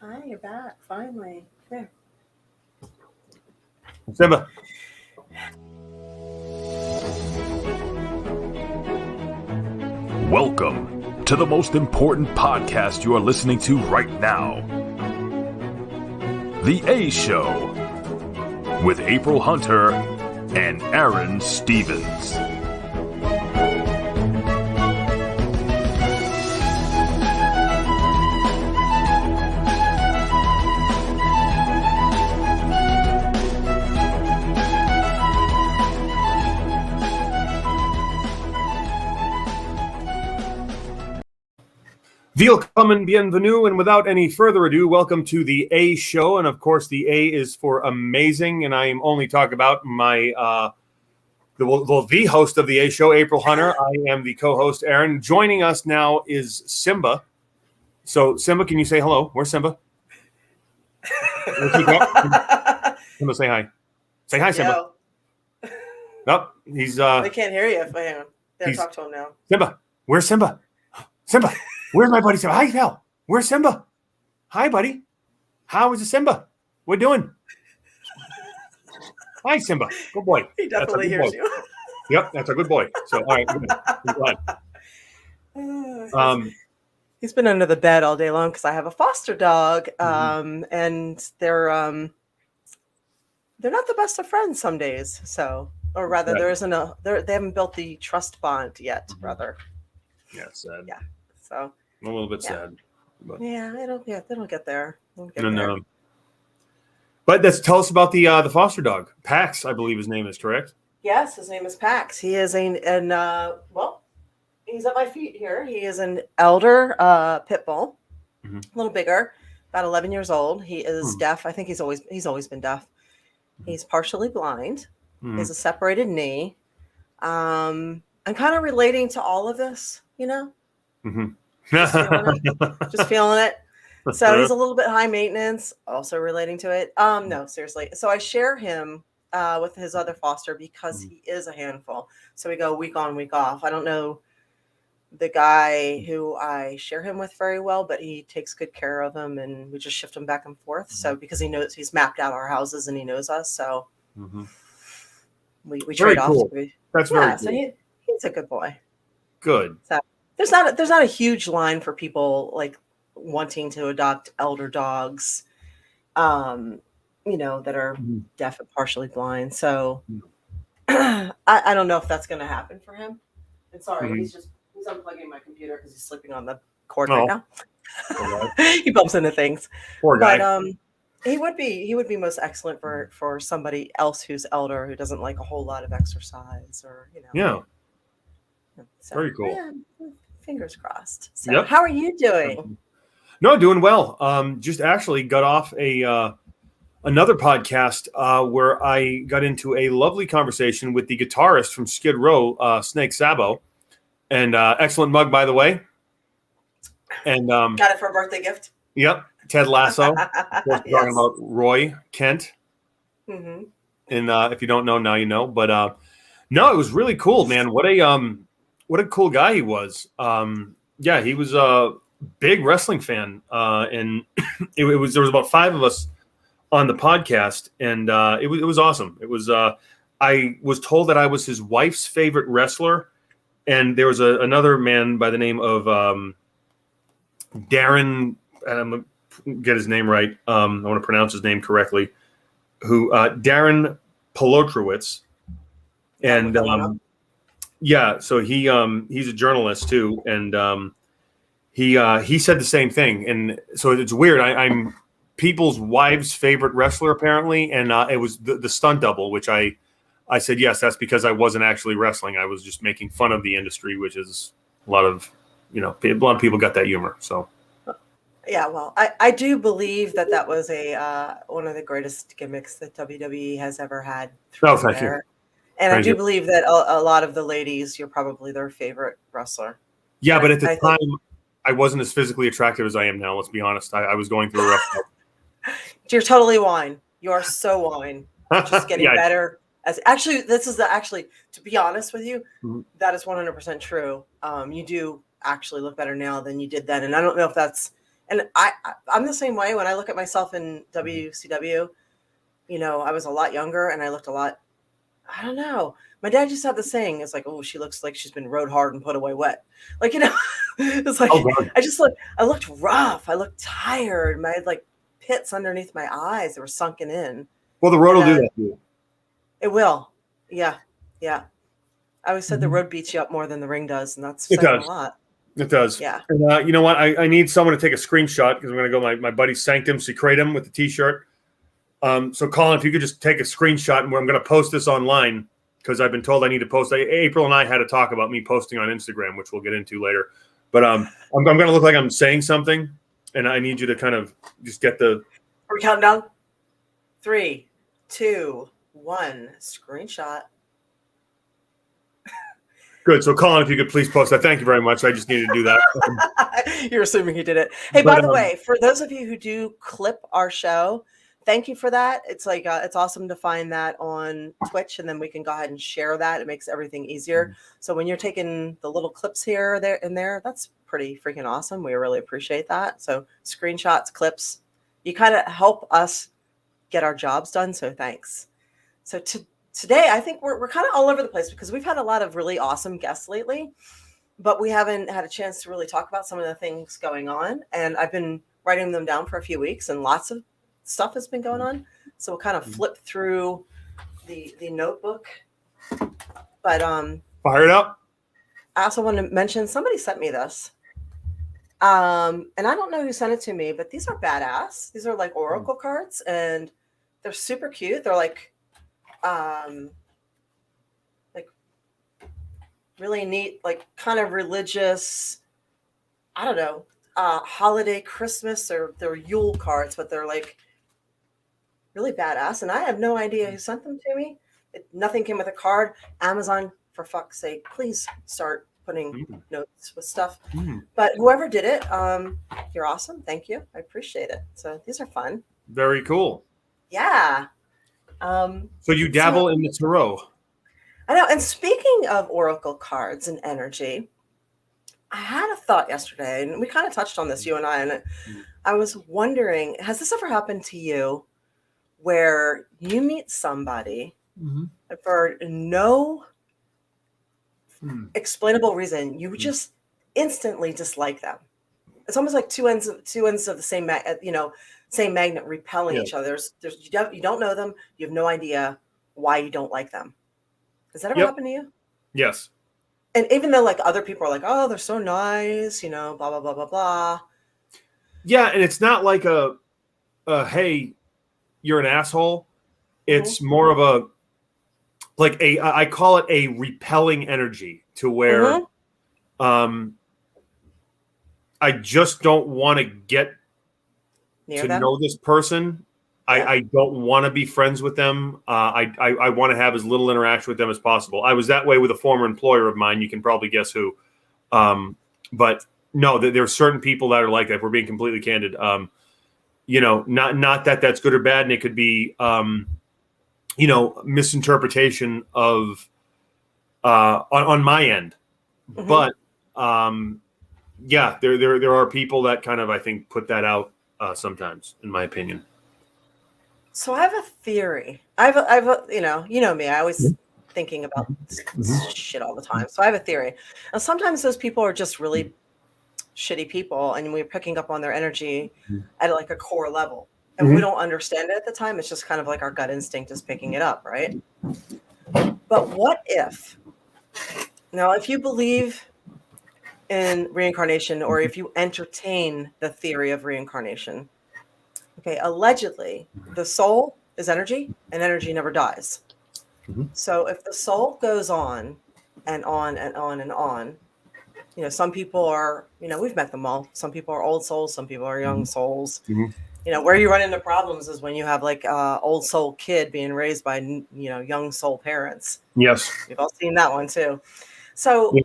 Hi, you're back, finally. There. Simba. Welcome to the most important podcast you are listening to right now. The A Show with April Hunter and Aron Stevens. Willkommen, bienvenue, and without any further ado, welcome to the A Show. And of course, the A is for amazing, and I am only talking about my the host of the A Show, April Hunter. I am the co-host, Aron. Joining us now is Simba. So, Simba, can you say hello? Where's Simba? Simba, say hi. Say hi, Simba. Nope, he's. They can't hear you if I am. They'll talk to him now. Simba, where's Simba? Simba. Where's my buddy Simba? Hi, pal. Where's Simba? Hi, buddy. How is it, Simba? What doing? Hi, Simba. Good boy. He definitely hears you. Yep, that's a good boy. So, all right. He's been under the bed all day long because I have a foster dog, and they're not the best of friends some days. So, or rather, there isn't they haven't built the trust bond yet, rather. Yeah, sad. Yeah. So. A little bit sad. But. Yeah, they don't get there. No. But tell us about the foster dog, Pax, I believe his name is, correct? Yes, his name is Pax. He is he's at my feet here. He is an elder pit bull, a little bigger, about 11 years old. He is deaf. I think he's always been deaf. He's partially blind. He has a separated knee. I'm kind of relating to all of this, you know. Just feeling it. So he's a little bit high maintenance, also relating to it. No, seriously. So I share him with his other foster because he is a handful. So we go week on, week off. I don't know the guy who I share him with very well, but he takes good care of him, and we just shift him back and forth. So because he knows, he's mapped out our houses and he knows us, so we trade off. Cool. That's very cool. So he's a good boy. Good. So there's not a huge line for people like wanting to adopt elder dogs, that are deaf and partially blind. So I don't know if that's going to happen for him. And sorry, he's unplugging my computer because he's sleeping on the cord right now. He bumps into things. Poor guy. But he would be most excellent for somebody else who's elder who doesn't like a whole lot of exercise or Yeah. So, very cool. Yeah, fingers crossed. So how are you doing? No, doing well. Just actually got off another podcast where I got into a lovely conversation with the guitarist from Skid Row, Snake Sabo, and excellent mug, by the way. And got it for a birthday gift. Yep, Ted Lasso. Talking about Roy Kent. And if you don't know, now you know. But no, it was really cool, man. What a cool guy he was. He was a big wrestling fan, and there was about 5 of us on the podcast, and it was awesome. It was I was told that I was his wife's favorite wrestler, and there was another man by the name of Darren, and I'm gonna get his name right. I want to pronounce his name correctly. Who Darren Polotrowicz, and so he's a journalist too, and he said the same thing, and so it's weird. I'm people's wives' favorite wrestler apparently, and it was the stunt double, which I said yes, that's because I wasn't actually wrestling. I was just making fun of the industry, which is a lot of people got that humor. So yeah, well, I do believe that was one of the greatest gimmicks that WWE has ever had. Oh, thank you. And I do believe that a lot of the ladies, you're probably their favorite wrestler. Yeah, but at the time, I wasn't as physically attractive as I am now. Let's be honest. I was going through a rough time. You're totally wine. You are so wine. Just getting better. To be honest with you, that is 100% true. You do actually look better now than you did then. And I don't know if that's And I'm the same way when I look at myself in WCW. You know, I was a lot younger and I looked a lot, I don't know. My dad just had the saying, it's like, oh, she looks like she's been rode hard and put away wet. Like, you know, it's like, God. I looked rough. I looked tired. I had like pits underneath my eyes that were sunken in. Well, the road will do that to you. It will. Yeah. Yeah. I always said the road beats you up more than the ring does. And that's saying a lot. It does. Yeah. And you know what? I need someone to take a screenshot because I'm going to go my buddy Sanctum Secretum with the T-shirt. So, Colin, if you could just take a screenshot, and I'm going to post this online because I've been told I need to post. April and I had a talk about me posting on Instagram, which we'll get into later. But I'm going to look like I'm saying something, and I need you to kind of just get the. Are we counting down? 3, 2, 1. Screenshot. Good. So, Colin, if you could please post that. Thank you very much. I just needed to do that. You're assuming he did it. Hey, by the way, for those of you who do clip our show, thank you for that. It's like it's awesome to find that on Twitch, and then we can go ahead and share that. It makes everything easier. So when you're taking the little clips here, there, and there, that's pretty freaking awesome. We really appreciate that. So screenshots, clips, you kind of help us get our jobs done. So thanks. So today, I think we're kind of all over the place because we've had a lot of really awesome guests lately, but we haven't had a chance to really talk about some of the things going on. And I've been writing them down for a few weeks, and lots of stuff has been going on. So we'll kind of flip through the notebook. But fire it up. I also want to mention somebody sent me this. And I don't know who sent it to me, but these are badass. These are like oracle cards, and they're super cute. They're like really neat, like kind of religious, I don't know, holiday Christmas, or they're Yule cards, but they're like really badass. And I have no idea who sent them to me. Nothing came with a card. Amazon, for fuck's sake, please start putting notes with stuff. But whoever did it, you're awesome. Thank you. I appreciate it. So these are fun. Very cool. Yeah. So you dabble in the tarot. I know. And speaking of oracle cards and energy, I had a thought yesterday, and we kind of touched on this, you and I, and I was wondering, has this ever happened to you where you meet somebody and for no explainable reason, you just instantly dislike them? It's almost like two ends of the same, same magnet repelling each other. You don't know them. You have no idea why you don't like them. Has that ever happened to you? Yes. And even though like other people are like, oh, they're so nice, blah, blah, blah, blah, blah. Yeah. And it's not like hey, you're an asshole. It's more of I call it a repelling energy to where I just don't want to get to know this person. I don't want to be friends with them. I want to have as little interaction with them as possible. I was that way with a former employer of mine. You can probably guess who. But no, there are certain people that are like that. If we're being completely candid. Not that that's good or bad, and it could be misinterpretation of on my end. But there are people that kind of, I think, put that out sometimes, in my opinion. So I have a theory. I have a you know me. I always thinking about shit all the time. So I have a theory. And sometimes those people are just really shitty people, and we're picking up on their energy at like a core level, and we don't understand it at the time. It's just kind of like our gut instinct is picking it up, right? But what if you believe in reincarnation, or if you entertain the theory of reincarnation, okay, allegedly the soul is energy, and energy never dies. So if the soul goes on and on and on and on, some people are, we've met them all. Some people are old souls, some people are young souls. Where you run into problems is when you have like old soul kid being raised by, young soul parents. Yes. We've all seen that one too. So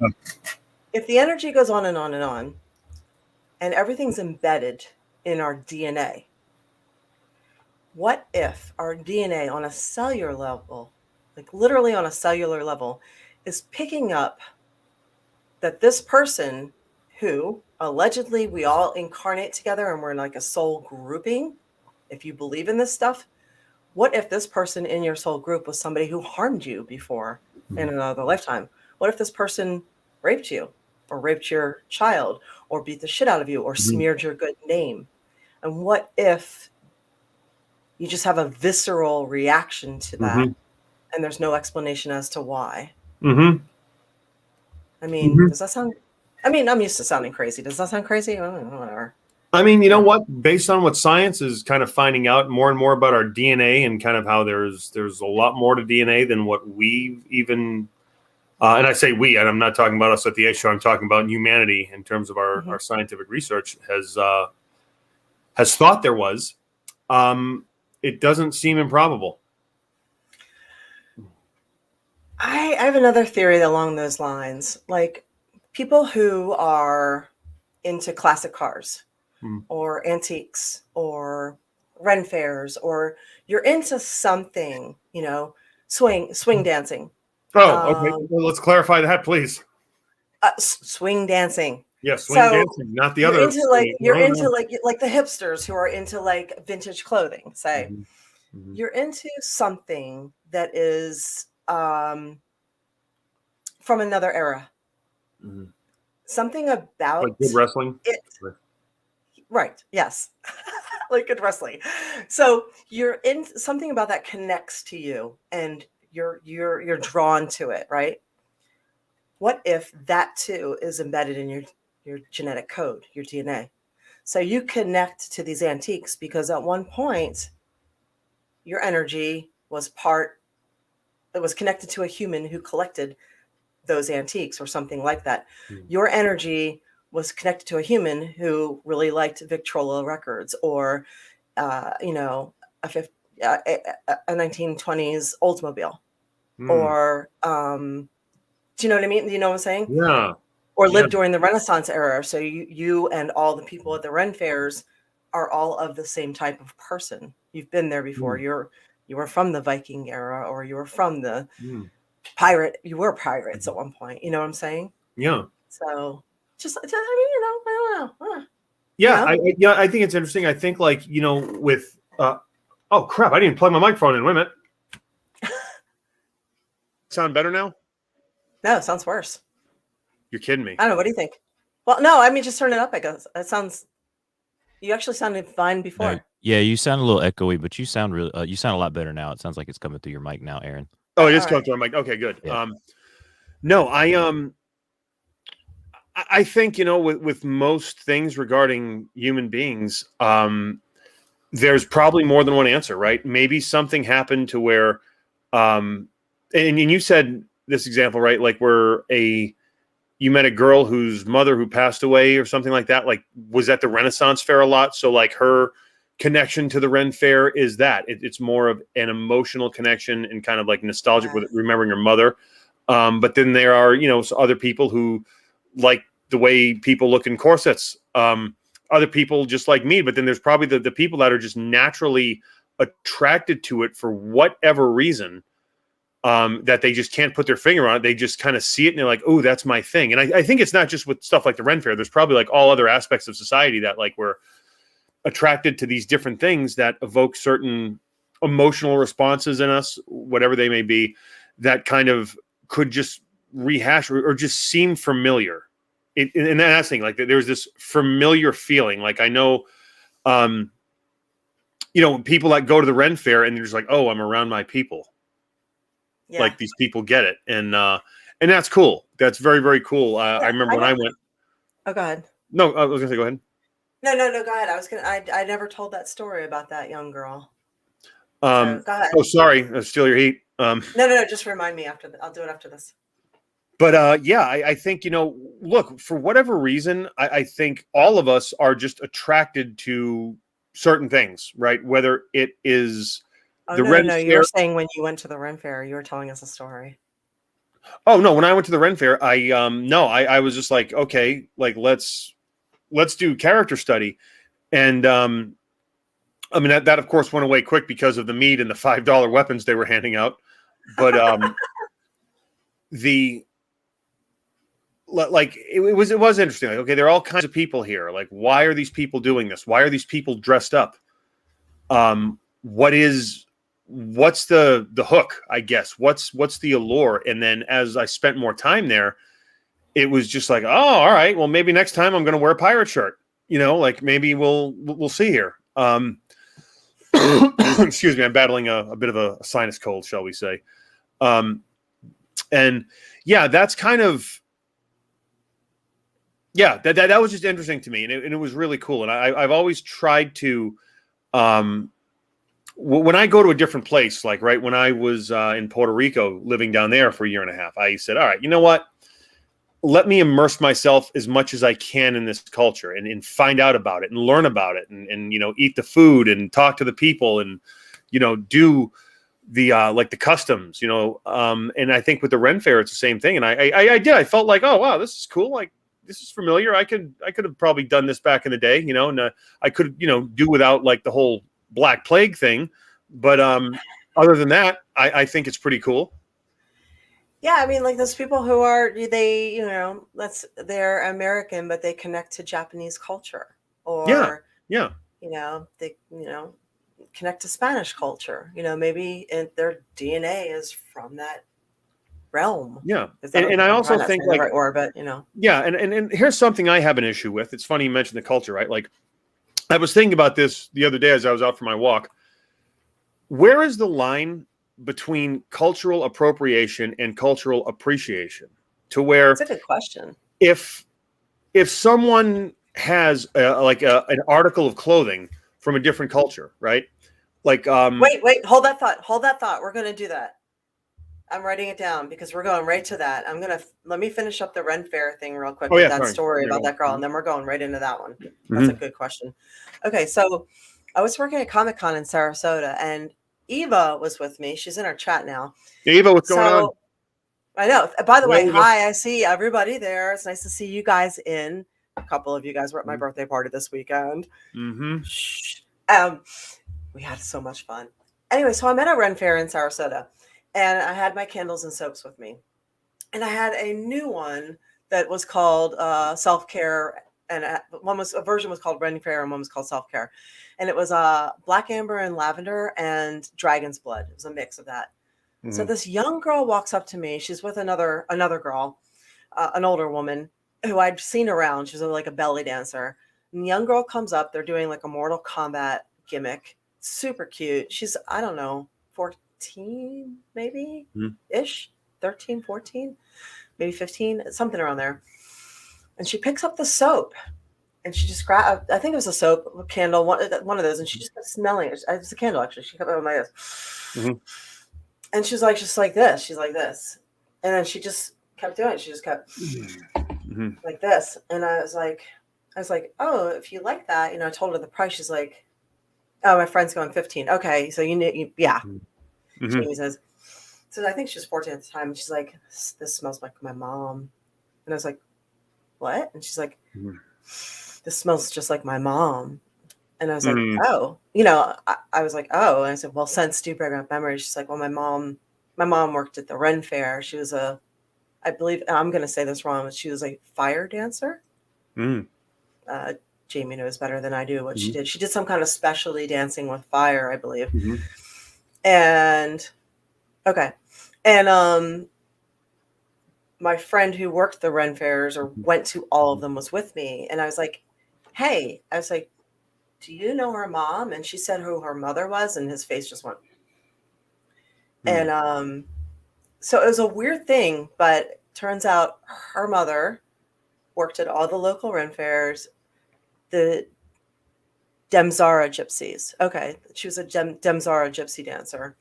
if the energy goes on and on and on, and everything's embedded in our DNA, what if our DNA on a cellular level, like literally on a cellular level, is picking up that this person who allegedly we all incarnate together and we're like a soul grouping. If you believe in this stuff, what if this person in your soul group was somebody who harmed you before in another lifetime? What if this person raped you or raped your child or beat the shit out of you or smeared your good name? And what if you just have a visceral reaction to that and there's no explanation as to why? I mean, does that sound... I mean, I'm used to sounding crazy. Does that sound crazy? Whatever. I mean, you know what? Based on what science is kind of finding out more and more about our DNA and kind of how there's a lot more to DNA than what we've even, and I say we, and I'm not talking about us at the A Show. I'm talking about humanity in terms of our scientific research has thought there was. It doesn't seem improbable. I have another theory along those lines. Like people who are into classic cars or antiques or Ren fairs, or you're into something, you know, swing dancing. Oh, okay. Well, let's clarify that, please. Swing dancing. Yes, swing dancing, not the other. You're into like the hipsters who are into like vintage clothing. Say you're into something that is from another era. Something about like good wrestling. Right. Yes. Like good wrestling. So you're in something about that connects to you and you're drawn to it, right? What if that too is embedded in your genetic code, your DNA? So you connect to these antiques because at one point your energy was connected to a human who collected those antiques or something like that. Your energy was connected to a human who really liked Victrola records or, you know, a 1920s Oldsmobile or, do you know what I mean? Do you know what I'm saying? Yeah. Or lived during the Renaissance era. So you and all the people at the Ren fairs are all of the same type of person. You've been there before. You were from the Viking era, or you were from the pirate. You were pirates at one point. You know what I'm saying? Yeah. So just, I mean, you know, I don't know. Yeah, you know? I think it's interesting. I think, like, you know, with oh crap, I didn't plug my microphone in. Wait a minute. Sound better now? No, it sounds worse. You're kidding me. I don't know. What do you think? Well, no, I mean, just turn it up, I guess. It sounds... You actually sounded fine before. No, yeah, you sound a little echoey, but you sound really you sound a lot better now. It sounds like it's coming through your mic now, Aaron. Oh, it is coming through my mic. Okay, good. Yeah. No, I think, you know, with most things regarding human beings, there's probably more than one answer, right? Maybe something happened to where, and you said this example, right? Like where you met a girl whose mother who passed away or something like that. Like, was at the Renaissance fair a lot. So like her connection to the Ren fair is that it's more of an emotional connection and kind of like nostalgic with remembering her mother. But then there are, you know, other people who like the way people look in corsets. Other people just like me, but then there's probably the people that are just naturally attracted to it for whatever reason. That they just can't put their finger on it. They just kind of see it and they're like, oh, that's my thing. And I think it's not just with stuff like the Ren fair. There's probably like all other aspects of society that like we're attracted to these different things that evoke certain emotional responses in us, whatever they may be, that kind of could just rehash or just seem familiar. And that's the thing, like there's this familiar feeling. Like I know, you know, people that go to the Ren fair and they're just like, oh, I'm around my people. Yeah. Like these people get it. And that's cool. That's very, very cool. I remember when I went. Oh, go ahead. No, I was gonna say, go ahead. No, go ahead. I never told that story about that young girl. So, go ahead. Oh, sorry. I'll steal your heat. No. Just remind me after. I'll do it after this. But yeah, I think, you know, look, for whatever reason, I think all of us are just attracted to certain things, right? Whether it is the Ren fair. You were saying when you went to the Ren fair, you were telling us a story. Oh no, when I went to the Ren fair, I was just like, okay, like let's do character study. And I mean that of course went away quick because of the meat and the $5 weapons they were handing out. But like it was interesting. Like, okay, there are all kinds of people here. Like, why are these people doing this? Why are these people dressed up? What's the hook, I guess? What's the allure? And then as I spent more time there, it was just like, oh, all right, well, maybe next time I'm going to wear a pirate shirt. Like maybe we'll see here. Excuse me, I'm battling a bit of a sinus cold, shall we say. And yeah, that's kind of, yeah, that was just interesting to me. And it was really cool. And I've always tried to, when I go to a different place, like right when I was in Puerto Rico, living down there for a year and a half, I said, all right, you know what? Let me immerse myself as much as I can in this culture and find out about it and learn about it and eat the food and talk to the people and, do the like the customs, and I think with the Ren Fair, it's the same thing. And I did. I felt like, oh, wow, this is cool. Like, this is familiar. I could have probably done this back in the day, and I could, do without like the whole Black Plague thing. But other than that, I think it's pretty cool. Yeah, I mean, like those people who are they're American, but they connect to Japanese culture, or yeah, they connect to Spanish culture. Maybe their DNA is from that realm. Yeah, and I also think like, right word, but yeah, and here's something I have an issue with. It's funny you mentioned the culture, right? Like, I was thinking about this the other day as I was out for my walk. Where is the line between cultural appropriation and cultural appreciation? To where that's a good question. If someone has an article of clothing from a different culture, right? Like wait, hold that thought. We're gonna do that. I'm writing it down because we're going right to that. Let me finish up the Ren Fair thing real quick with that story about that girl, and then we're going right into that one. That's a good question. Okay, so I was working at Comic-Con in Sarasota, and Eva was with me. She's in our chat now. Hey, Eva, what's going on? I know. By the way, hi, I see everybody there. It's nice to see you guys in. A couple of you guys were at my birthday party this weekend. Shh. We had so much fun. Anyway, so I'm at a Ren Fair in Sarasota, and I had my candles and soaps with me. And I had a new one that was called Self-Care, and a version was called Ren Fair, and one was called Self-Care. And it was black amber and lavender and dragon's blood. It was a mix of that. So this young girl walks up to me. She's with another girl, an older woman who I'd seen around. She's like a belly dancer. And the young girl comes up. They're doing like a Mortal Kombat gimmick. Super cute. She's, I don't know, 14 maybe ish, 13, 14, maybe 15, something around there. And she picks up the soap. And she just grabbed, I think it was a soap, a candle, one of those, and she just kept smelling it. It was a candle, actually. She kept it on my nose. And she's like, just like this. She's like this. And then she just kept doing it. She just kept like this. And I was like, oh, if you like that, I told her the price. She's like, oh, my friend's going 15. Okay, so yeah. Jamie says, so I think she was 14 at the time. And she's like, this smells like my mom. And I was like, what? And she's like, this smells just like my mom. And I was like, oh, I was like, oh. And I said, well, scents do bring up memories. She's like, well, my mom worked at the Ren Fair. She was I believe, I'm going to say this wrong, but she was a fire dancer. Jamie knows better than I do what she did. She did some kind of specialty dancing with fire, I believe. And okay. And my friend who worked the Ren Fairs or went to all of them was with me. And I was like, hey, do you know her mom? And she said who her mother was, and his face just went. And so it was a weird thing, but turns out her mother worked at all the local Ren Fairs, the Demzara gypsies. Okay, she was a Demzara gypsy dancer.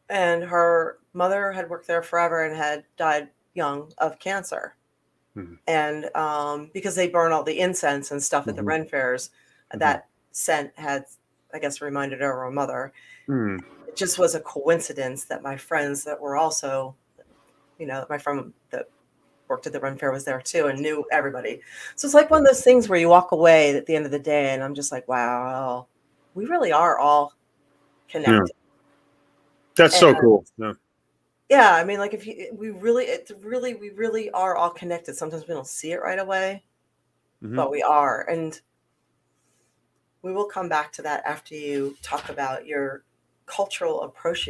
And her mother had worked there forever and had died young of cancer. And because they burn all the incense and stuff at the Ren Fairs, that scent had, I guess, reminded her of her mother. It just was a coincidence that my friends that were also, my friend that worked at the Ren Fair was there too and knew everybody. So it's like one of those things where you walk away at the end of the day and I'm just like, wow, we really are all connected. That's so cool. Yeah. Yeah, I mean, like if you, we really are all connected. Sometimes we don't see it right away, but we are, and we will come back to that after you talk about your cultural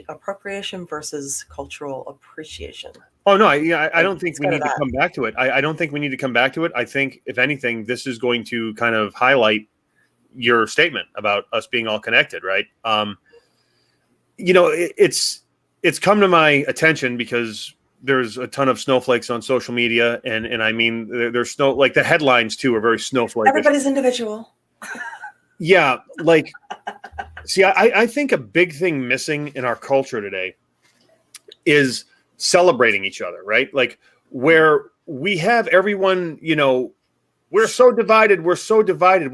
appropriation versus cultural appreciation. Oh no, I don't think Let's we go to need to that. come back to it. I don't think we need to come back to it. I think if anything, this is going to kind of highlight your statement about us being all connected, right? It's come to my attention because there's a ton of snowflakes on social media, and I mean there's snow, like the headlines too are very snowflake. Everybody's individual. Yeah, like see, I think a big thing missing in our culture today is celebrating each other, right? Like where we have everyone, we're so divided. Well,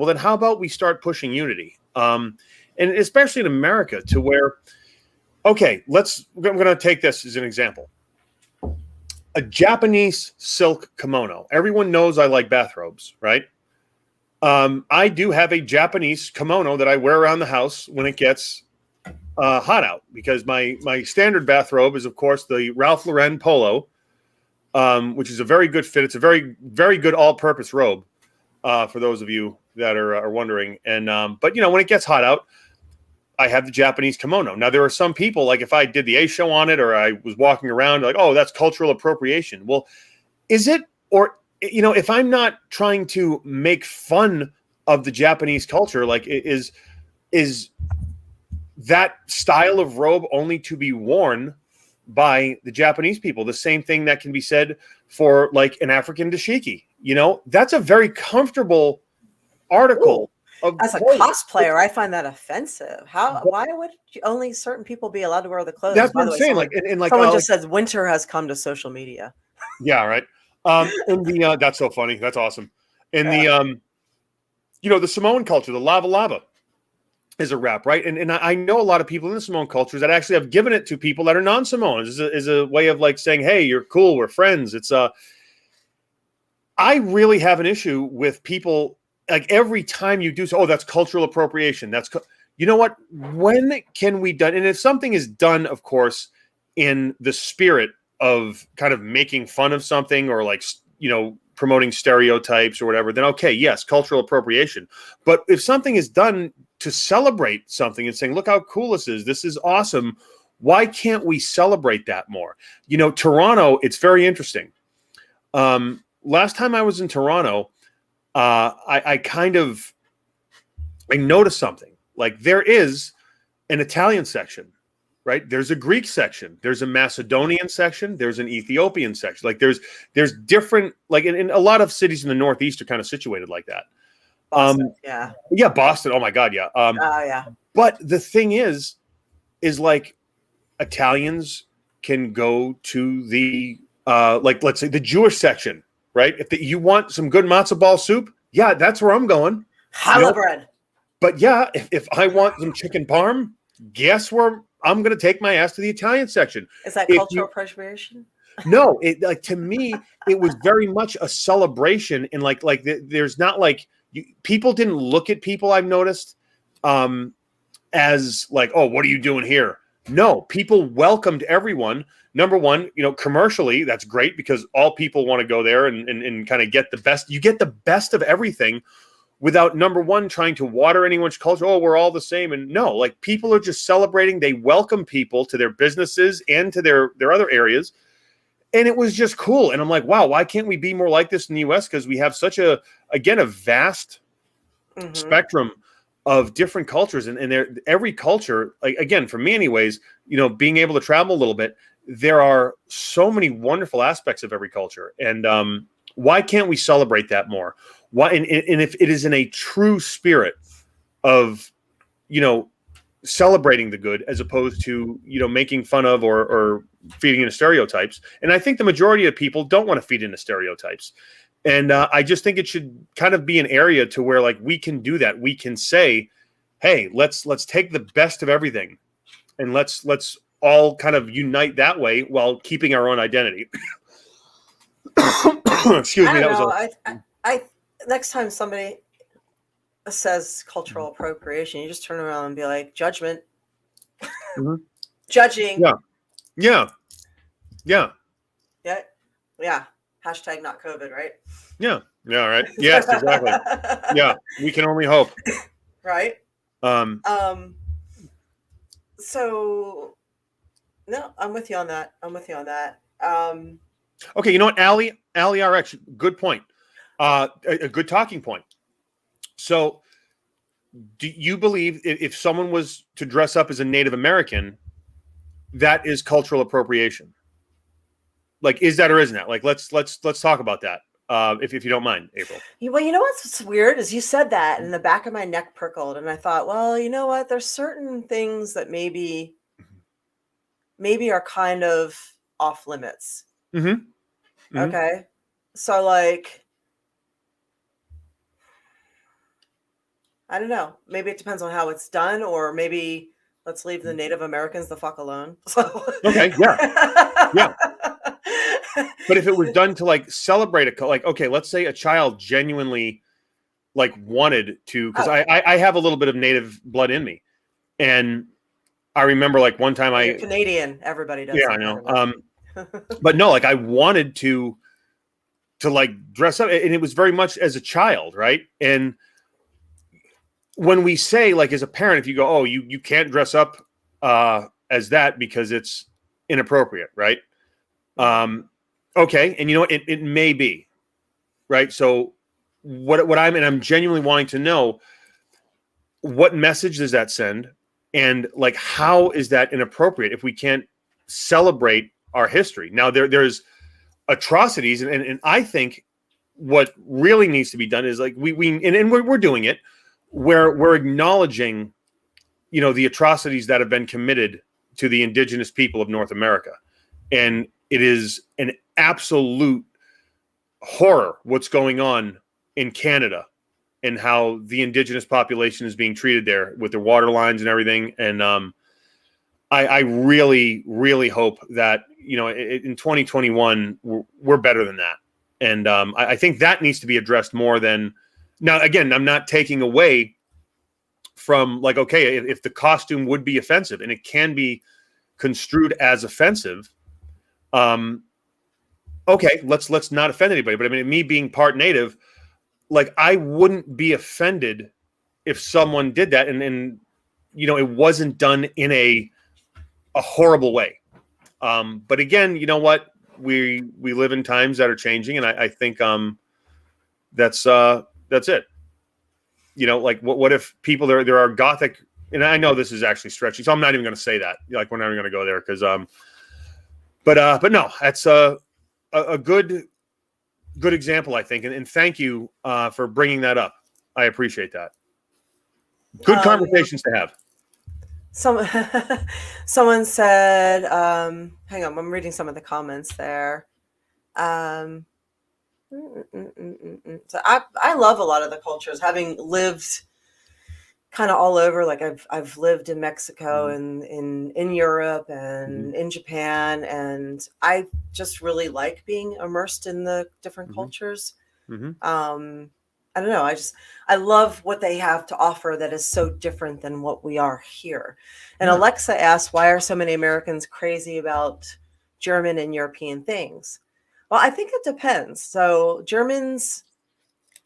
then how about we start pushing unity? And especially in America to where, okay, I'm going to take this as an example. A Japanese silk kimono. Everyone knows I like bathrobes, right? I do have a Japanese kimono that I wear around the house when it gets hot out, because my standard bathrobe is, of course, the Ralph Lauren polo, which is a very good fit. It's a very, very good all-purpose robe, for those of you that are wondering. And but when it gets hot out, I have the Japanese kimono. Now there are some people, like if I did the A show on it or I was walking around like, oh, that's cultural appropriation. Well, is it? Or if I'm not trying to make fun of the Japanese culture, like is that style of robe only to be worn by the Japanese people? The same thing that can be said for like an African dashiki. That's a very comfortable article. As a cosplayer, I find that offensive. Why would only certain people be allowed to wear the clothes? That's what I'm saying. Someone just says winter has come to social media. Yeah, right. That's so funny. That's awesome. And the Samoan culture, the lava lava is a wrap, right? And I know a lot of people in the Samoan cultures that actually have given it to people that are non-Samoans is a way of like saying, hey, you're cool, we're friends. It's I really have an issue with people like every time you do so, oh, that's cultural appropriation. You know what? When can we done? And if something is done, of course, in the spirit of kind of making fun of something or like, promoting stereotypes or whatever, then okay, yes, cultural appropriation. But if something is done to celebrate something and saying, look how cool this is awesome, why can't we celebrate that more? Toronto, it's very interesting. Last time I was in Toronto, I noticed something. Like there is an Italian section, right? There's a Greek section. There's a Macedonian section. There's an Ethiopian section. Like there's different, like in a lot of cities in the Northeast are kind of situated like that. Boston, yeah. Yeah, Boston. Oh my God, yeah. Yeah. But the thing is like Italians can go to the like let's say the Jewish section, right? If you want some good matzo ball soup, yeah, that's where I'm going. Challah bread. But yeah, if I want some chicken parm, guess where I'm going to take my ass to the Italian section. Is that cultural appropriation? No, to me, it was very much a celebration. And like there's not like people didn't look at people, I've noticed, as like, oh, what are you doing here? No, people welcomed everyone. Number one, commercially, that's great because all people want to go there and kind of get the best. You get the best of everything without, number one, trying to water anyone's culture. Oh, we're all the same. And no, like people are just celebrating. They welcome people to their businesses and to their other areas. And it was just cool. And I'm like, wow, why can't we be more like this in the US? Because we have such a vast spectrum of different cultures. And every culture, like, again, for me anyways, being able to travel a little bit, there are so many wonderful aspects of every culture. And why can't we celebrate that more? Why? And if it is in a true spirit of, celebrating the good as opposed to, making fun of or feeding into stereotypes. And I think the majority of people don't want to feed into stereotypes. And I just think it should kind of be an area to where like we can do that. We can say, hey, let's take the best of everything and let's all kind of unite that way while keeping our own identity. Excuse me. I next time somebody says cultural appropriation, you just turn around and be like, judgment. Judging. Yeah. Yeah. Yeah. Hashtag not COVID, right? Yeah. Yeah. Right. Yes, exactly. Yeah. We can only hope. Right. Um, So no, I'm with you on that. okay. You know what? Ali RX, good point. A good talking point. So do you believe if someone was to dress up as a Native American, that is cultural appropriation? Like, is that or isn't that? Like, let's talk about that. If you don't mind, April. Well, you know what's weird is you said that and the back of my neck prickled, and I thought, well, you know what? There's certain things that maybe are kind of off limits. Mm-hmm. Okay. So like, I don't know. Maybe it depends on how it's done, or maybe let's leave the Native Americans the fuck alone. So Okay. Yeah. Yeah. But if it was done to like celebrate like, okay, let's say a child genuinely like wanted to, because I have a little bit of Native blood in me, and I remember like one time You're Canadian, everybody does. Yeah, I know. But no, like I wanted to like dress up, and it was very much as a child, right? And when we say like as a parent, if you go, oh, you can't dress up as that because it's inappropriate, right? Okay, and you know what? It may be, right? So what I'm genuinely wanting to know, what message does that send, and like how is that inappropriate if we can't celebrate our history? Now there's atrocities, and I think what really needs to be done is like we're doing it, where we're acknowledging, you know, the atrocities that have been committed to the indigenous people of North America, and it is an absolute horror what's going on in Canada and how the indigenous population is being treated there with their water lines and everything. And I really, really hope that, you know, in 2021, we're better than that. And I think that needs to be addressed more than now. Again, I'm not taking away from like, okay, if the costume would be offensive and it can be construed as offensive, okay, let's not offend anybody. But I mean, me being part Native, like I wouldn't be offended if someone did that, and you know, it wasn't done in a horrible way. But again, you know what? We live in times that are changing, and I think that's it. You know, like what if people there are Gothic, and I know this is actually stretching, so I'm not even going to say that. Like we're not even going to go there because but no, that's a good example, I think, and thank you for bringing that up. I appreciate that. Good conversations to have. Someone said, hang on, I'm reading some of the comments there. So I love a lot of the cultures, having lived kind of all over. Like I've lived in Mexico and in Europe and in Japan, and I just really like being immersed in the different cultures. I don't know. I love what they have to offer that is so different than what we are here. And Alexa asked, why are so many Americans crazy about German and European things? Well, I think it depends. So Germans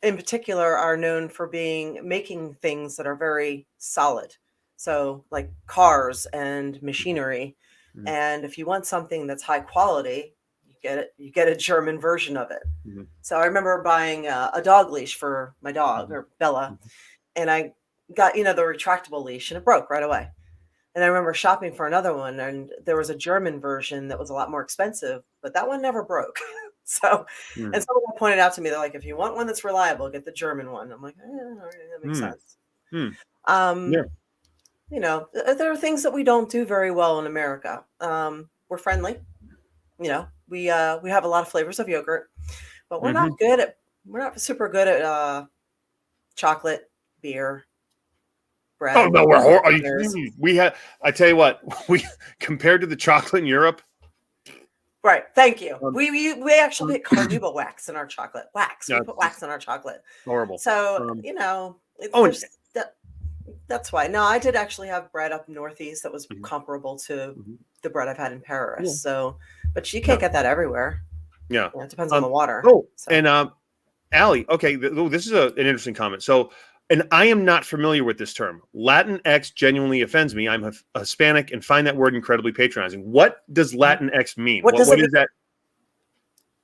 in particular are known for making things that are very solid. So like cars and machinery. And if you want something that's high quality, you get a German version of it. So I remember buying a dog leash for my dog, or Bella, and I got, you know, the retractable leash, and it broke right away. And I remember shopping for another one, and there was a German version that was a lot more expensive, but that one never broke. So, and someone pointed out to me, they're like, if you want one that's reliable, get the German one. I'm like, all right, that makes sense. You know, there are things that we don't do very well in America. We're friendly. You know, we have a lot of flavors of yogurt, but we're not super good at chocolate, beer, bread. Oh no, we're horrible. I tell you what, we compared to the chocolate in Europe. Right. Thank you. We actually put carnauba wax in our chocolate. We put wax in our chocolate. Horrible. So you know, that's why. No, I did actually have bread up northeast that was comparable to the bread I've had in Paris. So But you can't get that everywhere. Yeah. It depends on the water. Oh, so. And Allie, okay, this is an interesting comment. So, and I am not familiar with this term. Latinx genuinely offends me. I'm a Hispanic and find that word incredibly patronizing. What does Latinx mean? What is that?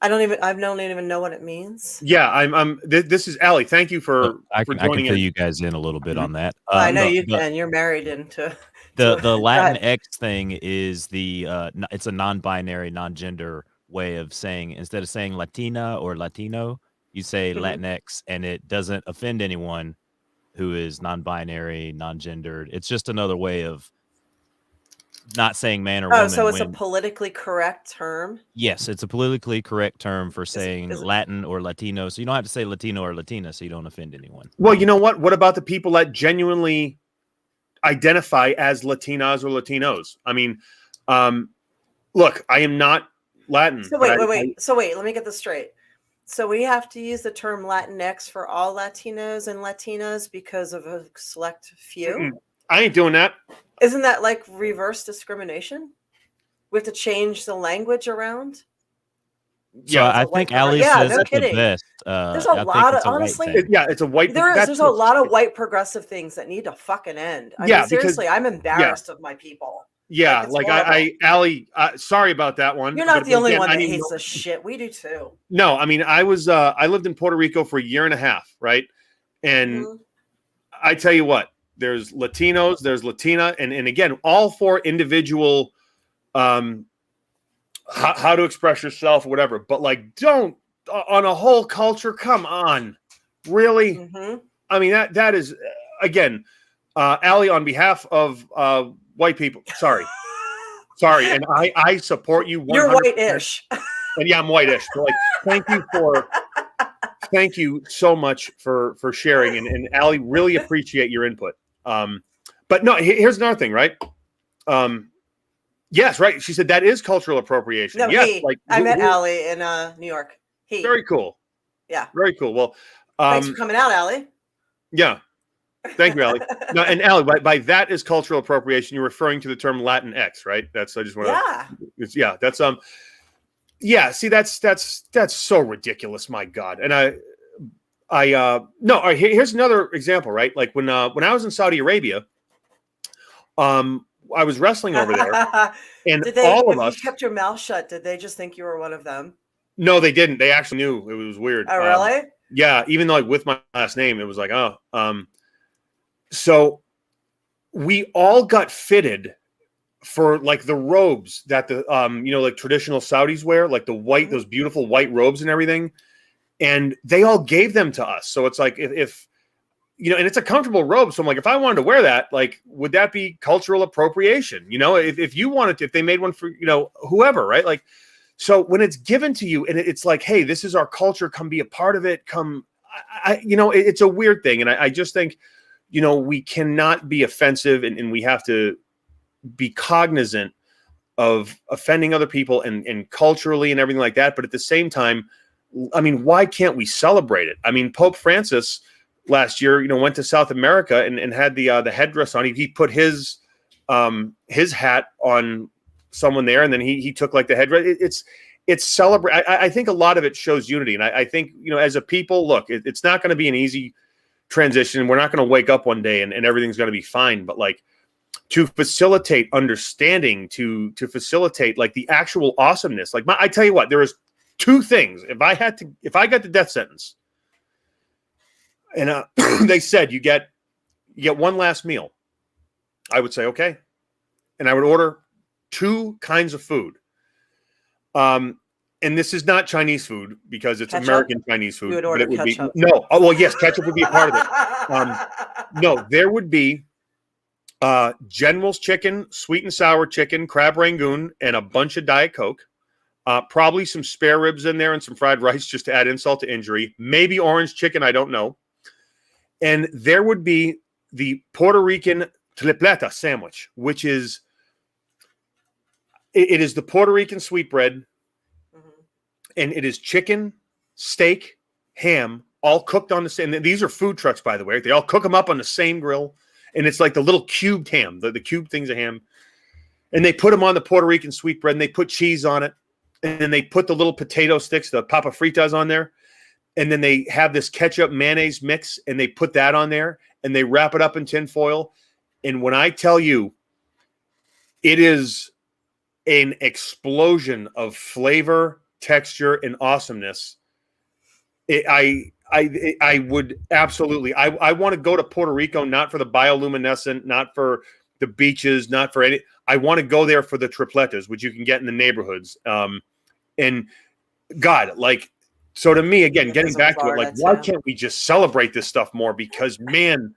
I don't even know what it means. Yeah, this is Allie. Thank you for joining. I can fill you guys in a little bit on that. I know you can. You're married into the Latinx thing is it's a non-binary, non-gender way of saying, instead of saying Latina or Latino, you say Latinx, and it doesn't offend anyone who is non-binary, non-gendered. It's just another way of not saying man or woman. Oh, so it's a politically correct term? Yes, it's a politically correct term for saying Latin or Latino. So you don't have to say Latino or Latina so you don't offend anyone. Well, you know what? What about the people that genuinely identify as Latinas or Latinos? I mean, look, I am not Latin. So wait, let me get this straight. So we have to use the term Latinx for all Latinos and Latinas because of a select few? I ain't doing that. Isn't that like reverse discrimination? We have to change the language around? Yeah, I think Allie says it's the best. There's a lot of, honestly. It's a white. There's a lot of white progressive things that need to fucking end. I mean, seriously, I'm embarrassed of my people. Yeah, like Allie, sorry about that one. You're not the only one that hates this shit. We do too. No, I mean, I lived in Puerto Rico for a year and a half, right? And I tell you what, there's Latinos, there's Latina, and again, all for individual how to express yourself or whatever. But like, don't on a whole culture. Come on, really? I mean, that is again, Allie, on behalf of white people. Sorry. And I support you. 100%. You're white-ish. And yeah, I'm white-ish. So like, thank you so much for sharing. And Allie, really appreciate your input. But no, here's another thing, right? Yes, right. She said that is cultural appropriation. No, yes, I met Allie in New York. Very cool. Yeah. Very cool. Well, thanks for coming out, Allie. Yeah. Thank you, Allie. No, and Allie, by that is cultural appropriation, you're referring to the term Latinx, right? I just want to. That's Yeah. See, that's so ridiculous. My God. And no. All right, here's another example, right? Like when I was in Saudi Arabia, I was wrestling over there, and all of us. You kept your mouth shut. Did they just think you were one of them? No, they didn't. They actually knew. It was weird. Oh, really? Yeah. Even though, like, with my last name, it was like, so we all got fitted for like the robes that the like traditional Saudis wear, like the white, those beautiful white robes and everything. And they all gave them to us. So it's like if and it's a comfortable robe. So I'm like, if I wanted to wear that, like, would that be cultural appropriation? If you wanted to, if they made one for, whoever, right? Like, so when it's given to you and it's like, hey, this is our culture, come be a part of it. It's a weird thing. And I just think, we cannot be offensive and we have to be cognizant of offending other people and culturally and everything like that. But at the same time, I mean, why can't we celebrate it? I mean, Pope Francis last year, went to South America and had the headdress on. He put his hat on someone there, and then he took like the headdress. It's celebrate. I think a lot of it shows unity, and I think as a people, look, it's not going to be an easy transition. We're not going to wake up one day and everything's going to be fine. But like, to facilitate understanding, to facilitate like the actual awesomeness. Like I tell you what, there is two things. If I got the death sentence, and they said you get one last meal, I would say okay, and I would order two kinds of food. And this is not Chinese food because it's ketchup? American Chinese food. You would order ketchup. No. Oh well, yes, ketchup would be a part of it. No, there would be General's chicken, sweet and sour chicken, crab rangoon, and a bunch of Diet Coke. Probably some spare ribs in there and some fried rice just to add insult to injury. Maybe orange chicken, I don't know. And there would be the Puerto Rican Trepleta sandwich, which is it is the Puerto Rican sweetbread, and it is chicken, steak, ham, all cooked on the same. These are food trucks, by the way. They all cook them up on the same grill, and it's like the little cubed ham, the cubed things of ham, and they put them on the Puerto Rican sweetbread, and they put cheese on it. and then they put the little potato sticks, the papa fritas on there, and then they have this ketchup mayonnaise mix, and they put that on there, and they wrap it up in tin foil. And when I tell you, it is an explosion of flavor, texture, and awesomeness. I would absolutely. I want to go to Puerto Rico, not for the bioluminescent, not for the beaches, not for any. I want to go there for the tripletas, which you can get in the neighborhoods. And God, like, so to me, again, getting back to it, like, why can't we just celebrate this stuff more? Because, man,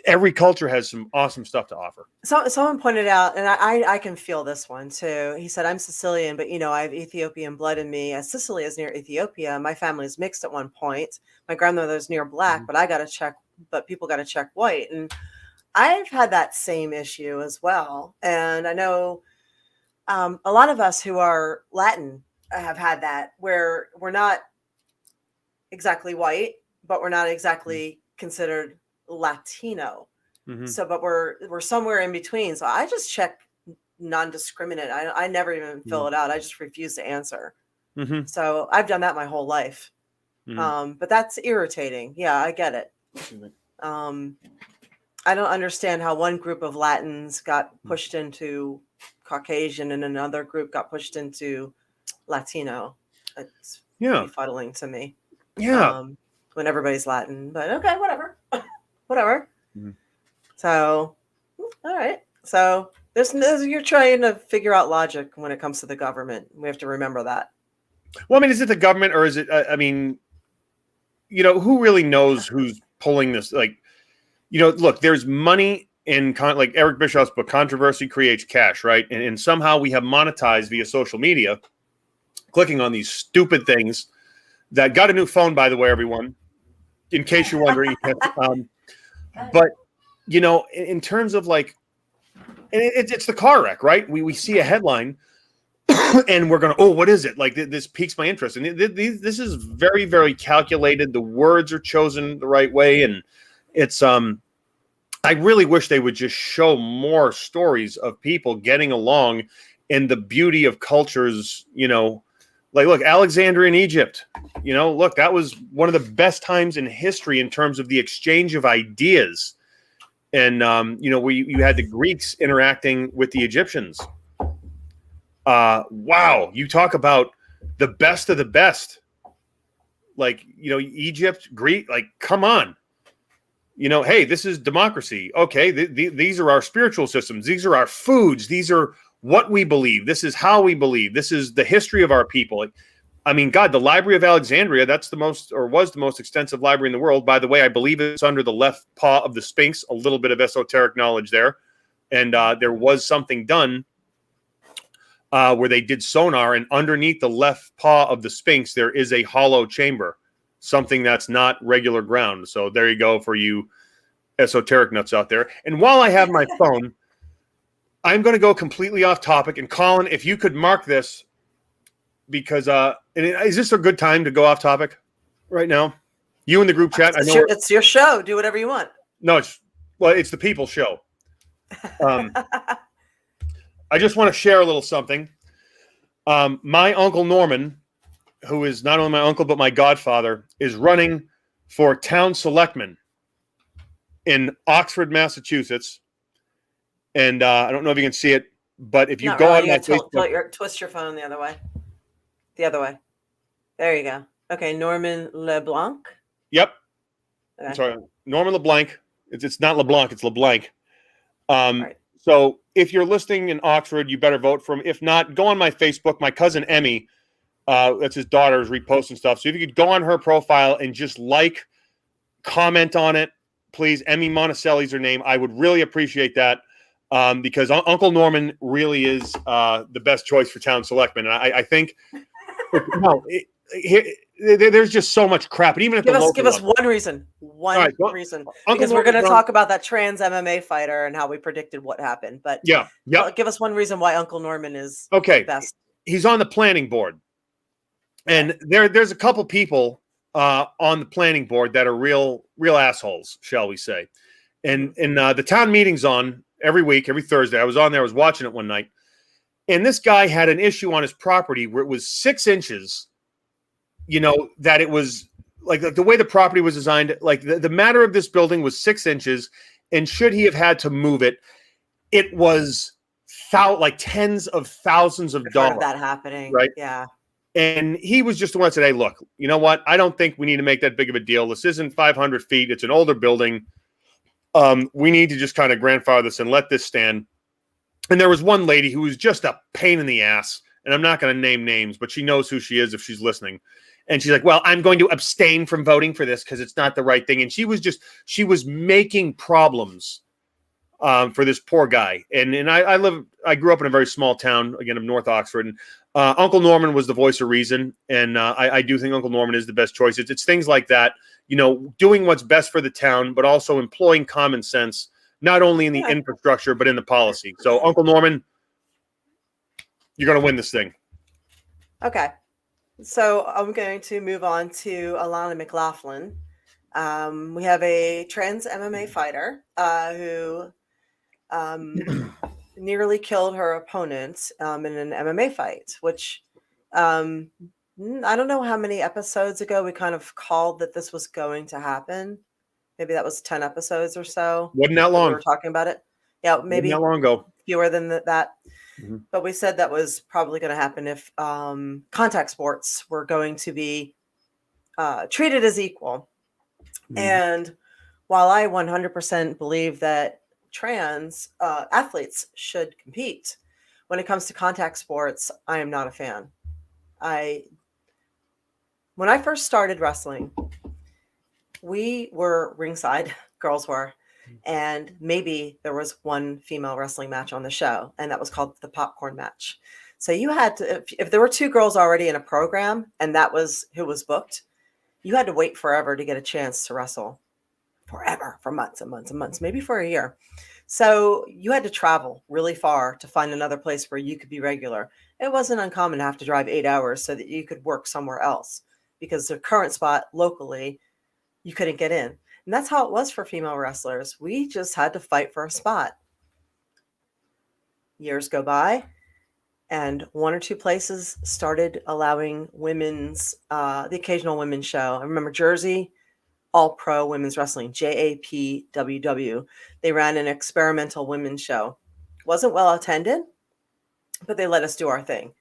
every culture has some awesome stuff to offer. So someone pointed out, and I can feel this one too. He said, I'm Sicilian, but I have Ethiopian blood in me. As Sicily is near Ethiopia, my family is mixed at one point. My grandmother's near black, but people got to check white. And I've had that same issue as well. And I know a lot of us who are Latin have had that, where we're not exactly white, but we're not exactly considered Latino. So, but we're somewhere in between. So I just check non-discriminate. I never even fill it out. I just refuse to answer. So I've done that my whole life. But that's irritating. Yeah, I get it. I don't understand how one group of Latins got pushed into Caucasian and another group got pushed into Latino. It's befuddling to me. Yeah. When everybody's Latin, but okay, whatever. Whatever. So, all right. So you're trying to figure out logic when it comes to the government. We have to remember that. Well, I mean, is it the government or is it, I mean, who really knows who's pulling this? Like, look, there's money in, like Eric Bischoff's book, Controversy Creates Cash, right? And somehow we have monetized via social media, clicking on these stupid things that got a new phone, by the way, everyone, in case you're wondering. But, in terms of like, it's the car wreck, right? We see a headline and we're going to, what is it? Like this piques my interest. And this is very, very calculated. The words are chosen the right way. And it's, I really wish they would just show more stories of people getting along and the beauty of cultures, like, look, Alexandria in Egypt, look, that was one of the best times in history in terms of the exchange of ideas. And, where you had the Greeks interacting with the Egyptians. Wow. You talk about the best of the best. Like, Egypt, Greek, like, come on. Hey, this is democracy. Okay, these are our spiritual systems. These are our foods. These are what we believe. This is how we believe. This is the history of our people. I mean, God, the Library of Alexandria, was the most extensive library in the world. By the way, I believe it's under the left paw of the Sphinx, a little bit of esoteric knowledge there. And there was something done where they did sonar, and underneath the left paw of the Sphinx, there is a hollow chamber, something that's not regular ground. So there you go for you esoteric nuts out there. And while I have my phone, I'm going to go completely off topic. And Colin, if you could mark this, because is this a good time to go off topic right now? You in the group chat. It's your show. Do whatever you want. No, it's the people's show. I just want to share a little something. My Uncle Norman, who is not only my uncle but my godfather, is running for town selectman in Oxford, Massachusetts. And I don't know if you can see it, but if you go on my Facebook, twist your phone the other way. The other way. There you go. Okay, Norman LeBlanc. Yep. Okay. I'm sorry, Norman LeBlanc. It's not LeBlanc, it's LeBlanc. Right. So if you're listening in Oxford, you better vote for him. If not, go on my Facebook. My cousin Emmy, that's his daughter, is reposting stuff. So if you could go on her profile and just comment on it, please. Emmy Monticelli's her name. I would really appreciate that. Because Uncle Norman really is the best choice for town selectman. And I think there's just so much crap. And even at give us one reason. Reason. Because we're going to talk about that trans MMA fighter and how we predicted what happened. But yeah. Give us one reason why Uncle Norman is best. He's on the planning board. And there's a couple people on the planning board that are real assholes, shall we say. And the town meeting's on every week, every Thursday. I was on there. I was watching it one night. And this guy had an issue on his property where it was 6 inches, that it was like the way the property was designed, like the matter of this building was 6 inches. And should he have had to move it, it was like tens of thousands of I've heard dollars. of that happening. Right. Yeah. And he was just the one that said, hey, look, you know what? I don't think we need to make that big of a deal. This isn't 500 feet. It's an older building. We need to just kind of grandfather this and let this stand. And there was one lady who was just a pain in the ass. And I'm not going to name names, but she knows who she is if she's listening. And she's like, well, I'm going to abstain from voting for this because it's not the right thing. And she was making problems for this poor guy. And I grew up in a very small town, again, of North Oxford. And Uncle Norman was the voice of reason. And I do think Uncle Norman is the best choice. It's things like that, doing what's best for the town, but also employing common sense, not only in the infrastructure, but in the policy. So Uncle Norman, you're going to win this thing. Okay. So I'm going to move on to Alana Mclaughlin. We have a trans MMA fighter who nearly killed her opponent in an MMA fight, which I don't know how many episodes ago we kind of called that this was going to happen. Maybe that was 10 episodes or so. Wasn't that long. We were talking about it. Yeah, maybe not long ago. Fewer than that. Mm-hmm. But we said that was probably going to happen if contact sports were going to be treated as equal. Mm-hmm. And while I 100% believe that trans athletes should compete, when it comes to contact sports, I am not a fan. When I first started wrestling, we were ringside, girls were, and maybe there was one female wrestling match on the show, and that was called the popcorn match. So you had to, if there were 2 girls already in a program and that was who was booked, you had to wait forever to get a chance to wrestle. Forever, for months and months and months, maybe for a year. So you had to travel really far to find another place where you could be regular. It wasn't uncommon to have to drive 8 hours so that you could work somewhere else because the current spot locally, you couldn't get in. And that's how it was for female wrestlers. We just had to fight for a spot. Years go by, and 1 or 2 places started allowing women's, the occasional women's show. I remember Jersey, All Pro Women's Wrestling, JAPWW. They ran an experimental women's show. Wasn't well attended, but they let us do our thing.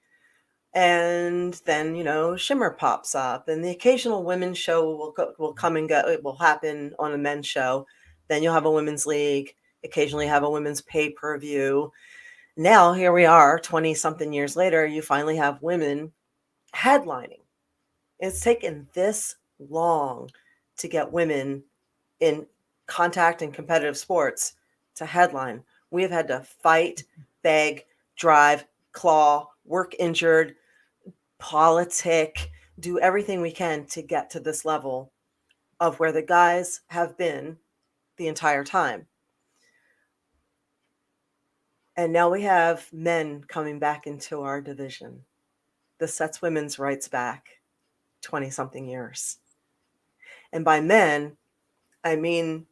And then, Shimmer pops up, and the occasional women's show will come and go. It will happen on a men's show. Then you'll have a women's league, occasionally have a women's pay-per-view. Now, here we are, 20-something years later, you finally have women headlining. It's taken this long to get women in contact and competitive sports to headline. We have had to fight, beg, drive, claw, work injured, politic, do everything we can to get to this level of where the guys have been the entire time. And now we have men coming back into our division. This sets women's rights back 20-something years. And by men, I mean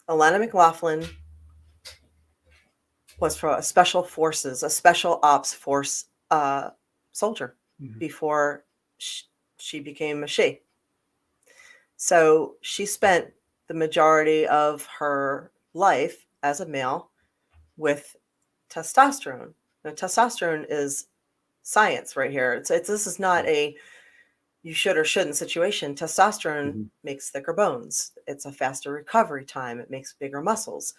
Alana Mclaughlin was for a special forces, a special ops force soldier before she became a she. So she spent the majority of her life as a male with testosterone. Now, testosterone is science right here. This is not a you should or shouldn't situation. Testosterone makes thicker bones. It's a faster recovery time. It makes bigger muscles.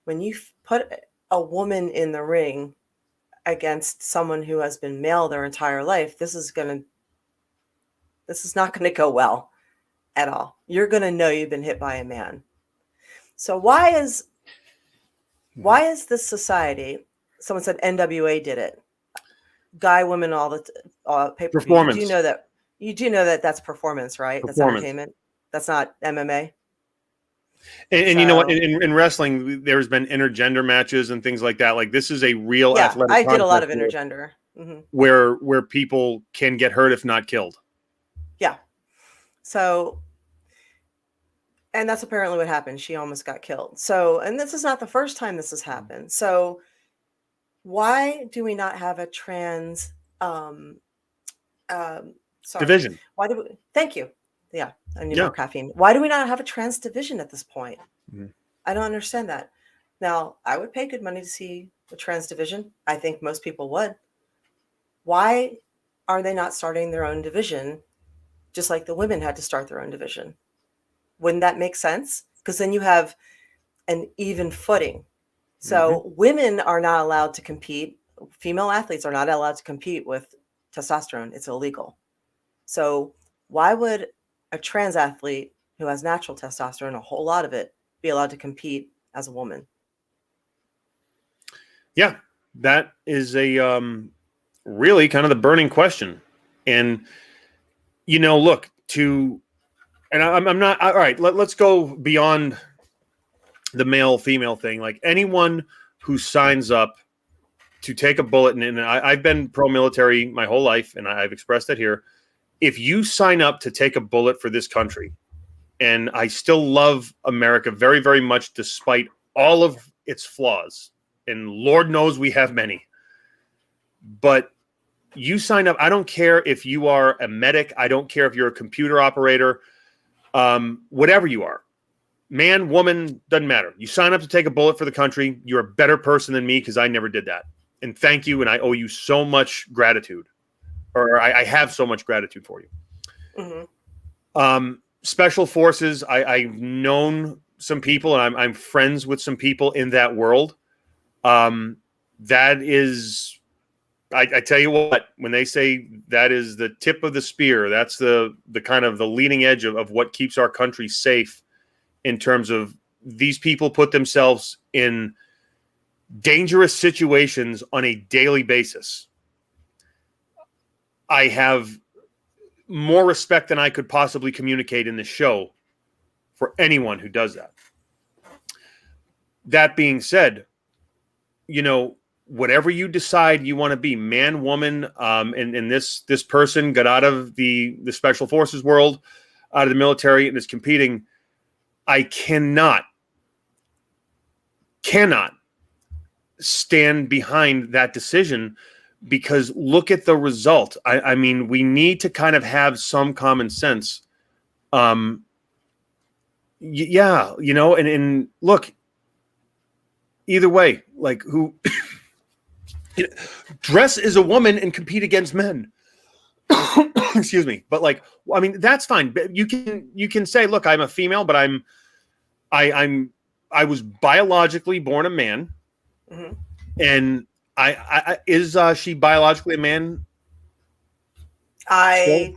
When you put a woman in the ring against someone who has been male their entire life, this is not going to go well at all. You're going to know you've been hit by a man. So why is this society? Someone said NWA did it. Guy, women, all the pay-per-view. Performance. You do know that that's performance, right? That's entertainment. That's not MMA. And you know what? In wrestling, there's been intergender matches and things like that. Like this is a real athletic. I did a lot of intergender. Where people can get hurt if not killed. Yeah. So, and that's apparently what happened. She almost got killed. So, and this is not the first time this has happened. So Why do we not have a trans sorry. Division. Why do we thank you. Yeah, I need Yeah. more caffeine. Why do we not have a trans division at this point? Mhm. I don't understand that. Now, I would pay good money to see the trans division. I think most people would. Why are they not starting their own division just like the women had to start their own division? Wouldn't that make sense? Because then you have an even footing. So women are not allowed to compete. Female athletes are not allowed to compete with testosterone. It's illegal. So why would a trans athlete who has natural testosterone, a whole lot of it, be allowed to compete as a woman? Yeah, that is a really kind of the burning question. And look, I'm not all right. Let's go beyond the male female thing. Like anyone who signs up to take a bullet, and I've been pro military my whole life, and I've expressed it here. If you sign up to take a bullet for this country, and I still love America very, very much, despite all of its flaws, and Lord knows we have many, but you sign up. I don't care if you are a medic. I don't care if you're a computer operator, whatever you are, man, woman, doesn't matter. You sign up to take a bullet for the country. You're a better person than me because I never did that. And thank you. And I owe you so much gratitude, or I have so much gratitude for you. Special forces. I've known some people, and I'm friends with some people in that world. That is, I tell you what, when they say that is the tip of the spear, that's the kind of the leading edge of what keeps our country safe, in terms of these people put themselves in dangerous situations on a daily basis. I have more respect than I could possibly communicate in this show for anyone who does that. That being said, whatever you decide you want to be, man, woman, and this person got out of the special forces world, out of the military, and is competing. I cannot stand behind that decision, because look at the result. I mean, we need to kind of have some common sense. And look, either way, like who dress as a woman and compete against men. Excuse me. But I mean, that's fine. You can say, look, I'm a female, but I was biologically born a man. And is she biologically a man? I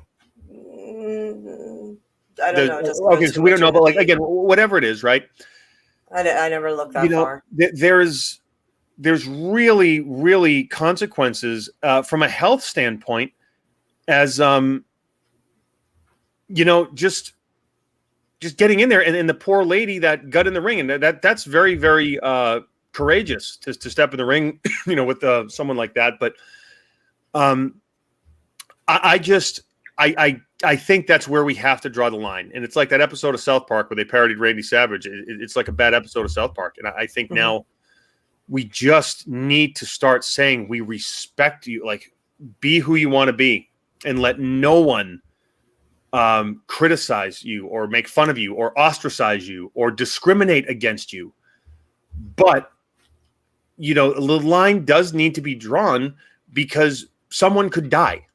don't know. Okay, so we don't know, but again, whatever it is, right? I never looked that far. There's really, really consequences from a health standpoint, as just getting in there, and the poor lady that got in the ring, and that's very, very courageous to step in the ring, with someone like that. But I think that's where we have to draw the line. And it's like that episode of South Park where they parodied Randy Savage. It's like a bad episode of South Park. And I think now we just need to start saying, we respect you, like, be who you want to be, and let no one criticize you or make fun of you or ostracize you or discriminate against you. But, the line does need to be drawn, because someone could die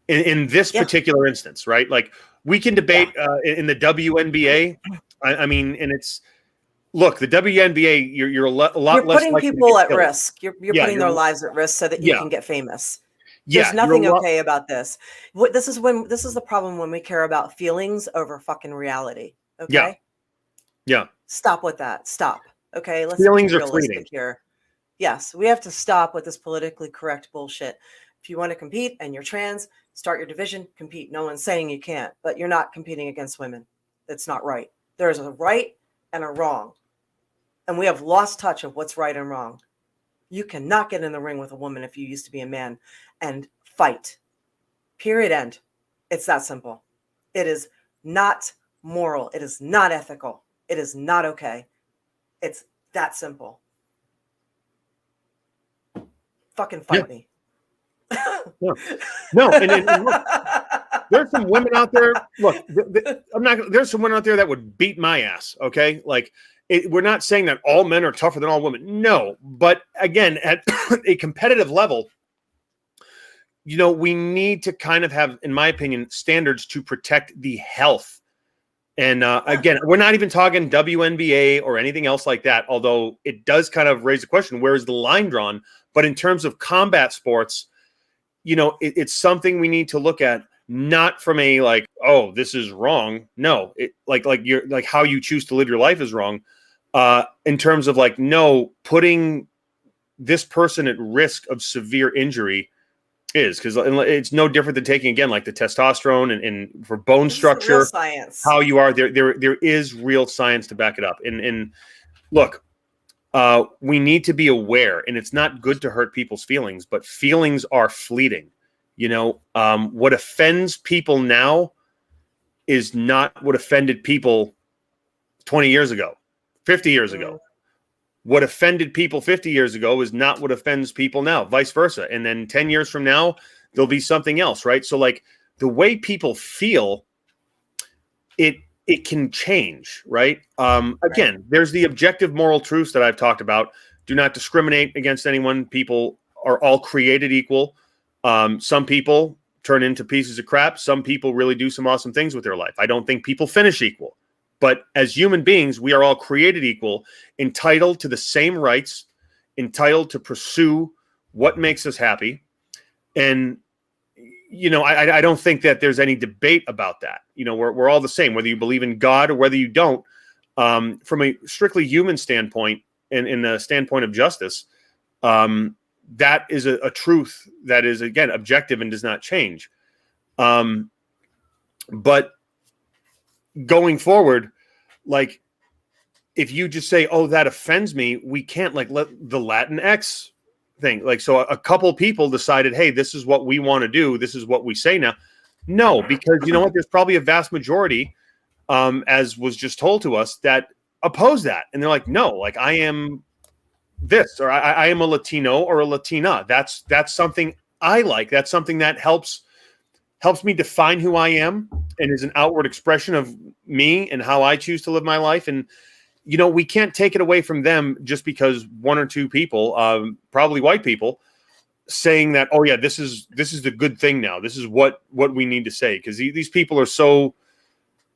in this particular instance, right? Like, we can debate in the WNBA. I mean, and it's, look, the WNBA, you're a lot less putting people at killed. Risk. You're putting their lives at risk so that you can get famous. There's Yeah, nothing okay about this. This is the problem when we care about feelings over fucking reality. Okay. Yeah. Stop with that. Stop. Okay. Let's Feelings be are realistic fleeting. here. Yes, we have to stop with this politically correct bullshit. If you want to compete and you're trans, start your division, compete. No one's saying you can't, but you're not competing against women. That's not right. There's a right and a wrong. And we have lost touch of what's right and wrong. You cannot get in the ring with a woman if you used to be a man and fight. Period. End. It's that simple. It is not moral. It is not ethical. It is not okay. It's that simple. fucking fight me. No, and look, there's some women out there. Look, I'm not. There's some women out there that would beat my ass. Okay, like we're not saying that all men are tougher than all women. No, but again, at a competitive level, we need to kind of have, in my opinion, standards to protect the health. And again, we're not even talking WNBA or anything else like that. Although it does kind of raise the question: where is the line drawn? But in terms of combat sports, it's something we need to look at, not from a like, oh, this is wrong. No, like you're like how you choose to live your life is wrong. In terms of like, no, putting this person at risk of severe injury is, because it's no different than taking, again, like the testosterone and for bone structure, real science. How you are there is real science to back it up. And look, we need to be aware, and it's not good to hurt people's feelings, but feelings are fleeting. What offends people now is not what offended people 20 years ago, 50 years ago. What offended people 50 years ago is not what offends people now, vice versa. And then 10 years from now, there'll be something else, right? So like the way people feel, it can change, right? Again, there's the objective moral truths that I've talked about. Do not discriminate against anyone. People are all created equal. Some people turn into pieces of crap. Some people really do some awesome things with their life. I don't think people finish equal. But as human beings, we are all created equal, entitled to the same rights, entitled to pursue what makes us happy. And, I don't think that there's any debate about that. We're all the same, whether you believe in God or whether you don't. From a strictly human standpoint and in the standpoint of justice, that is a truth that is, again, objective and does not change. But going forward, like if you just say, oh, that offends me, we can't like let the Latinx thing. Like, so a couple people decided, hey, this is what we want to do. This is what we say now. No, because you know what? There's probably a vast majority, as was just told to us, that oppose that. And they're like, no, like I am this, or I am a Latino or a Latina. That's something I like. That's something that helps me define who I am and is an outward expression of me and how I choose to live my life. And, we can't take it away from them just because one or two people, probably white people, saying that, oh yeah, this is the good thing now. This is what we need to say. Because these people are so,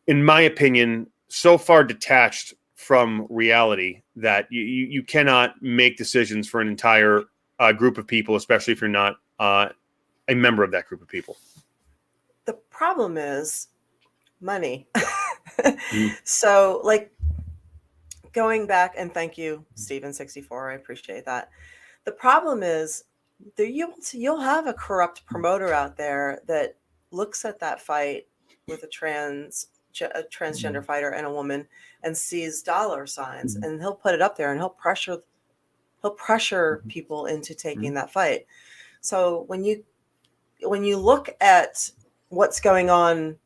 in my opinion, so far detached from reality that you cannot make decisions for an entire group of people, especially if you're not a member of that group of people. The problem is money. So like going back, and thank you, Steven64, I appreciate that. The problem is that you'll have a corrupt promoter out there that looks at that fight with a transgender fighter and a woman and sees dollar signs, and he'll put it up there and he'll pressure people into taking that fight. So when you look at what's going on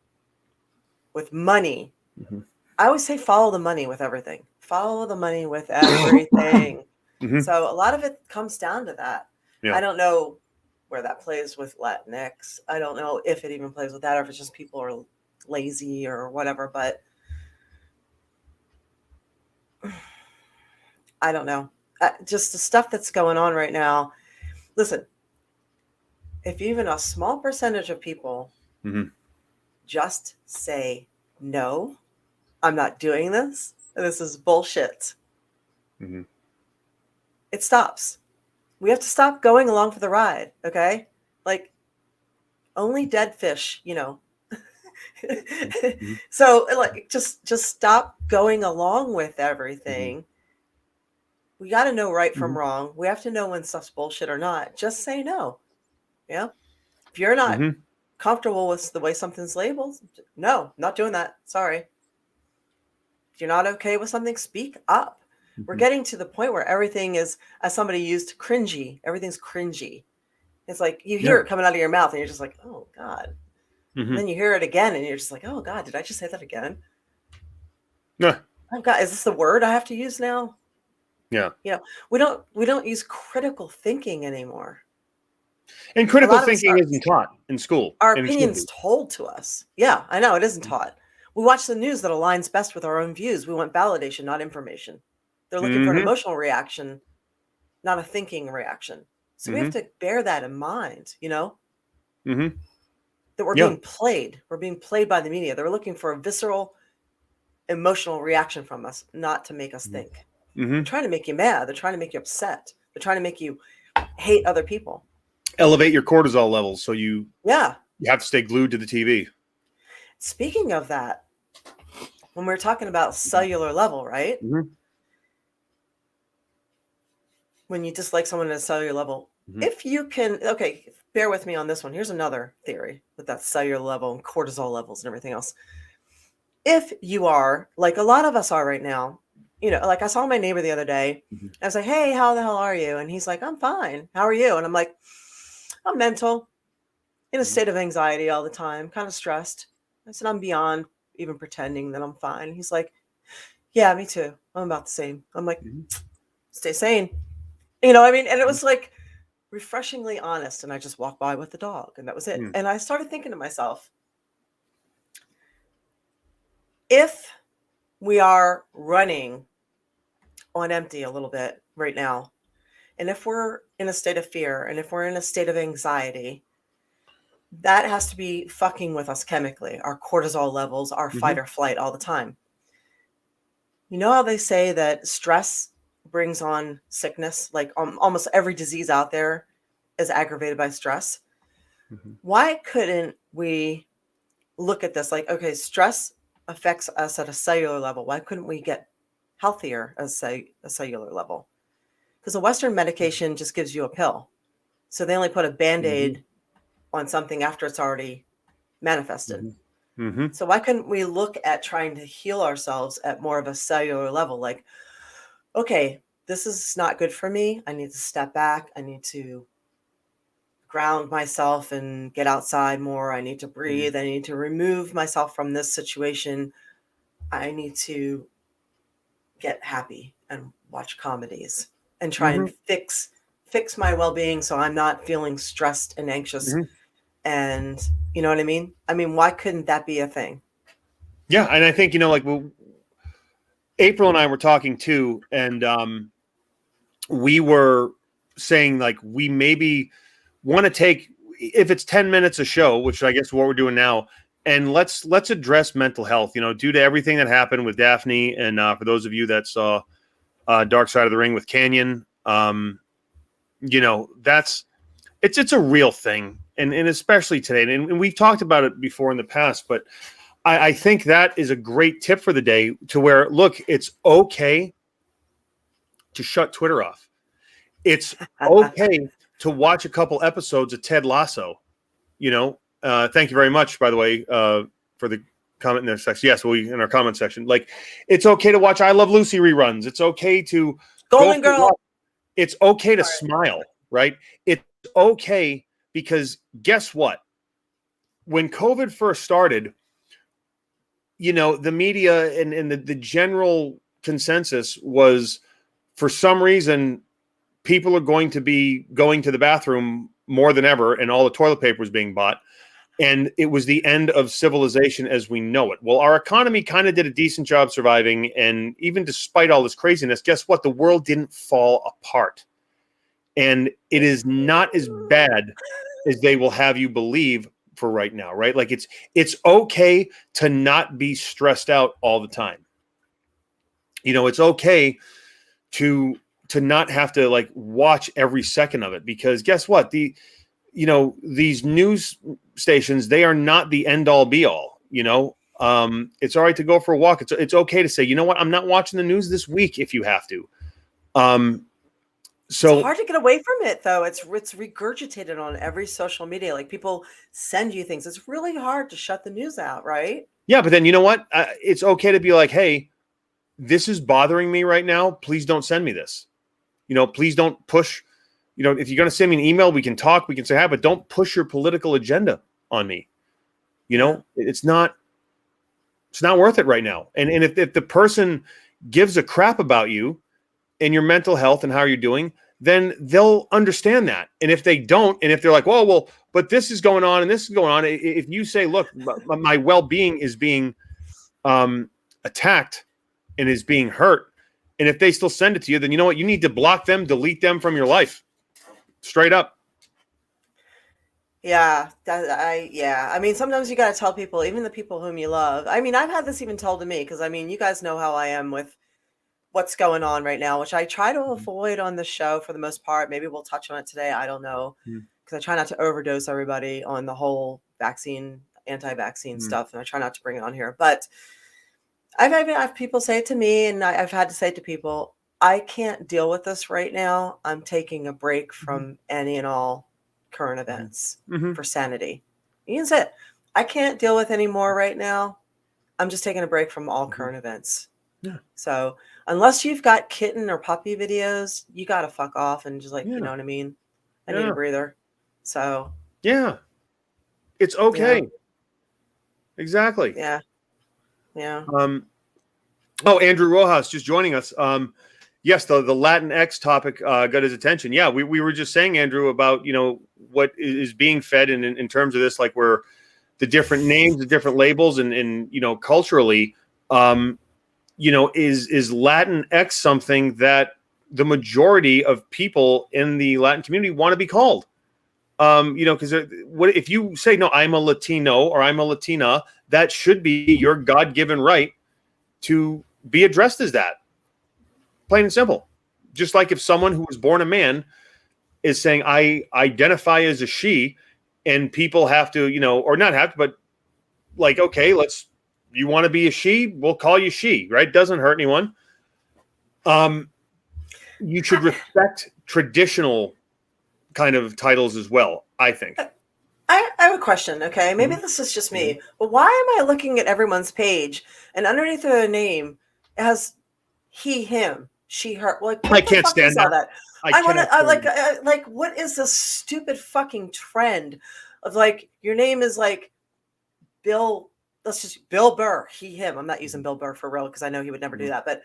with money, I always say follow the money with everything. Follow the money with everything. So a lot of it comes down to that. Yeah. I don't know where that plays with Latinx. I don't know if it even plays with that, or if it's just people are lazy or whatever, but I don't know. Just the stuff that's going on right now. Listen, if even a small percentage of people just say, no, I'm not doing this. This is bullshit. It stops. We have to stop going along for the ride. Okay. Like only dead fish, So like, just stop going along with everything. We got to know right from wrong. We have to know when stuff's bullshit or not. Just say no. Yeah. If you're not comfortable with the way something's labeled, no, not doing that. Sorry. If you're not okay with something, speak up. We're getting to the point where everything is, as somebody used, cringy. Everything's cringy. It's like you hear it coming out of your mouth and you're just like, oh God. And then you hear it again and you're just like, oh God, did I just say that again? Yeah. Oh God, is this the word I have to use now? Yeah. You know, we don't use critical thinking anymore. And A critical lot of us thinking isn't taught in school. our and it should be. opinions told to us. Yeah, I know it isn't taught. We watch the news that aligns best with our own views. We want validation, not information. They're looking for an Mhm. emotional reaction, not a thinking reaction. So we have to bear that in mind, you know, Mhm. that we're Yeah. being played. We're being played by the media. They're looking for a visceral, emotional reaction from us, not to make us think. They're Mhm. trying to make you mad. They're trying to make you upset. They're trying to make you hate other people. Elevate your cortisol levels so you Yeah. have to stay glued to the TV. Speaking of that, when we're talking about cellular level, right? Mhm. When you dislike someone at a cellular level, Mhm. if you can, okay, bear with me on this one. Here's another theory with that cellular level and cortisol levels and everything else. If you are like a lot of us are right now, you know, like I saw my neighbor the other day. Mhm. I was like, hey, how the hell are you? And he's like, I'm fine. How are you? And I'm like, I'm mental, in a state of anxiety all the time, kind of stressed. I said, I'm beyond even pretending that I'm fine. He's like, yeah, me too. I'm about the same. I'm like, Mhm. stay sane. You know what I mean? And it was like refreshingly honest. And I just walked by with the dog and that was it. Mm. And I started thinking to myself, if we are running on empty a little bit right now, and if we're in a state of fear and if we're in a state of anxiety, that has to be fucking with us chemically, our cortisol levels, our fight Mhm. or flight all the time. You know how they say that stress brings on sickness? Like almost every disease out there is aggravated by stress. Mhm. Why couldn't we look at this like, okay, stress affects us at a cellular level. Why couldn't we get healthier as a cellular level? Because a Western medication just gives you a pill. So they only put a Band-Aid on something after it's already manifested. Mhm. Mhm. So why couldn't we look at trying to heal ourselves at more of a cellular level? Like, okay, this is not good for me. I need to step back. I need to ground myself and get outside more. I need to breathe. I need to remove myself from this situation. I need to get happy and watch comedies and try and Mhm. fix my well-being so I'm not feeling stressed and anxious. Mhm. And you know what I mean? I mean, why couldn't that be a thing? Yeah, and I think like April and I were talking too, and we were saying like we maybe want to take, if it's 10 minutes a show, which I guess is what we're doing now, and let's address mental health. Due to everything that happened with Daphne, and for those of you that saw Dark Side of the Ring with Canyon, that's it's a real thing, and especially today, and we've talked about it before in the past, but I think that is a great tip for the day, to where, look, it's okay to shut Twitter off. It's okay to watch a couple episodes of Ted Lasso. Thank you very much, by the way, for the comment in their section. Yes, in our comment section. Like, it's okay to watch I Love Lucy reruns. It's okay to Golden go for a Girl. walk. It's okay to Sorry. smile, right? It's okay because guess what? When COVID first started, the media and the general consensus was, for some reason, people are going to be going to the bathroom more than ever, and all the toilet paper was being bought. And it was the end of civilization as we know it. Well, our economy kind of did a decent job surviving. And even despite all this craziness, guess what? The world didn't fall apart. And it is not as bad as they will have you believe for right now, right? Like, it's okay to not be stressed out all the time. It's okay to not have to like watch every second of it, because guess what? These news stations, they are not the end all be all. It's all right to go for a walk. It's okay to say, you know what? I'm not watching the news this week if you have to. It's hard to get away from it, though. It's regurgitated on every social media. Like, people send you things. It's really hard to shut the news out, right? Yeah, but then you know what? It's okay to be like, hey, this is bothering me right now. Please don't send me this. Please don't push. If you're going to send me an email, we can talk. We can say hi, but don't push your political agenda on me. It's not worth it right now. And if the person gives a crap about you, and your mental health and how you're doing, then they'll understand that. And if they don't, and if they're like, well, but this is going on and this is going on. If you say, look, my well-being is being attacked and is being hurt, and if they still send it to you, then you know what? You need to block them, delete them from your life. Straight up. Yeah, I mean, sometimes you got to tell people, even the people whom you love. I mean, I've had this even told to me because, I mean, you guys know how I am with what's going on right now, which I try to avoid on the show for the most part. Maybe we'll touch on it today. I don't know, because I try not to overdose everybody on the whole anti-vaccine stuff, and I try not to bring it on here. But I've had people say it to me, and I've had to say it to people, I can't deal with this right now. I'm taking a break from any and all current events for sanity. You can say it. I can't deal with any more right now. I'm just taking a break from all current events. Yeah. So unless you've got kitten or puppy videos, you got to fuck off and just you know what I mean? I need a breather. So. Yeah. It's okay. Yeah. Exactly. Yeah. Yeah. Andrew Rojas just joining us. Yes, the Latinx topic got his attention. Yeah, we were just saying, Andrew, about, what is being fed in terms of this, like where the different names, the different labels, and culturally, is Latinx something that the majority of people in the Latin community want to be called? Because what if you say, no, I'm a Latino or I'm a Latina, that should be your God-given right to be addressed as that. Plain and simple. Just like if someone who was born a man is saying, I identify as a she, and people have to, or not have to, but like, okay, you want to be a she? We'll call you she, right? Doesn't hurt anyone. You should respect traditional kind of titles as well, I think. I have a question, okay? Maybe this is just me, but why am I looking at everyone's page and underneath their name it has he, him, she, her? Like, I can't stand that. Like, what is this stupid fucking trend of your name is Bill? Let's just Bill Burr, he, him. I'm not using Bill Burr for real because I know he would never do that, but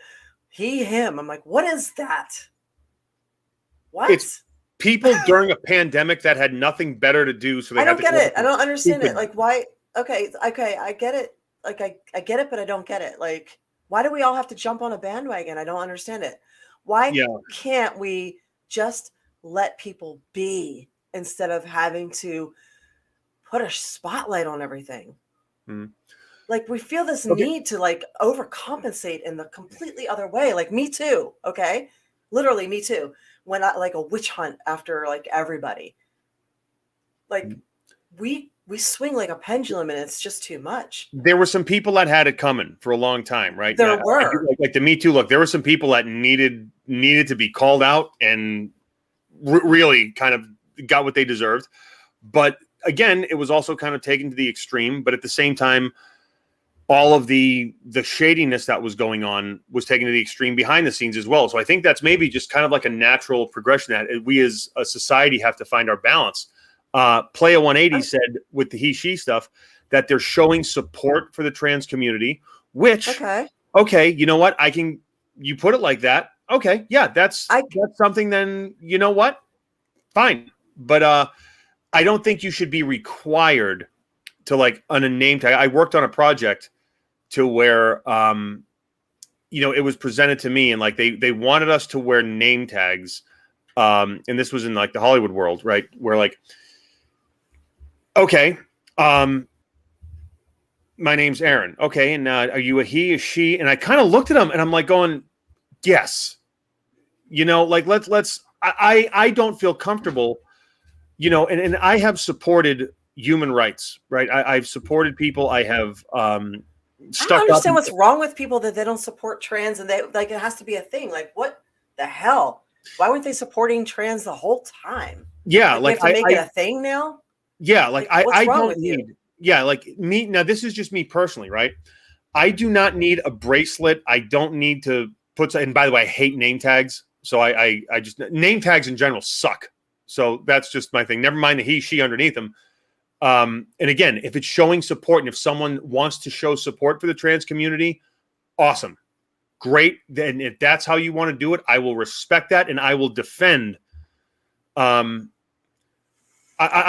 he, him. I'm like, what is that? What? It's people during a pandemic that had nothing better to do, so they I don't get it. I don't understand it. Like, why? Okay, I get it. Like, I get it, but I don't get it. Like, why do we all have to jump on a bandwagon? I don't understand it. Why can't we just let people be instead of having to put a spotlight on everything? Like, we feel this need to overcompensate in the completely other way. Like, me too. Okay. Literally me too. When I a witch hunt after everybody, we swing like a pendulum and it's just too much. There were some people that had it coming for a long time, right? There were like the Me Too look. There were some people that needed to be called out and really kind of got what they deserved. But again, it was also kind of taken to the extreme. But at the same time, all of the shadiness that was going on was taken to the extreme behind the scenes as well. So I think that's maybe just kind of like a natural progression that we as a society have to find our balance. Playa 180 said with the he, she stuff that they're showing support for the trans community, which, okay, you know what? You put it like that. Okay. Yeah. That's something then, you know what? Fine. But, I don't think you should be required to on a name tag. I worked on a project to where, it was presented to me and they wanted us to wear name tags. And this was in the Hollywood world, right? Where okay, my name's Aaron. Okay. And are you a he, a she? And I kind of looked at him and I'm going, yes, I don't feel comfortable, and I have supported human rights, right? I've supported people. I have, I don't understand what's wrong with people that they don't support trans and they it has to be a thing. Like, what the hell? Why weren't they supporting trans the whole time? Yeah. We have to make it a thing now. Yeah. I don't need, me. Now this is just me personally, right? I do not need a bracelet. I don't need to put, and by the way, I hate name tags. So I just, name tags in general suck. So that's just my thing. Never mind the he, she underneath them. And again, if it's showing support and if someone wants to show support for the trans community, awesome. great. Then if that's how you want to do it, I will respect that, and I will defend. I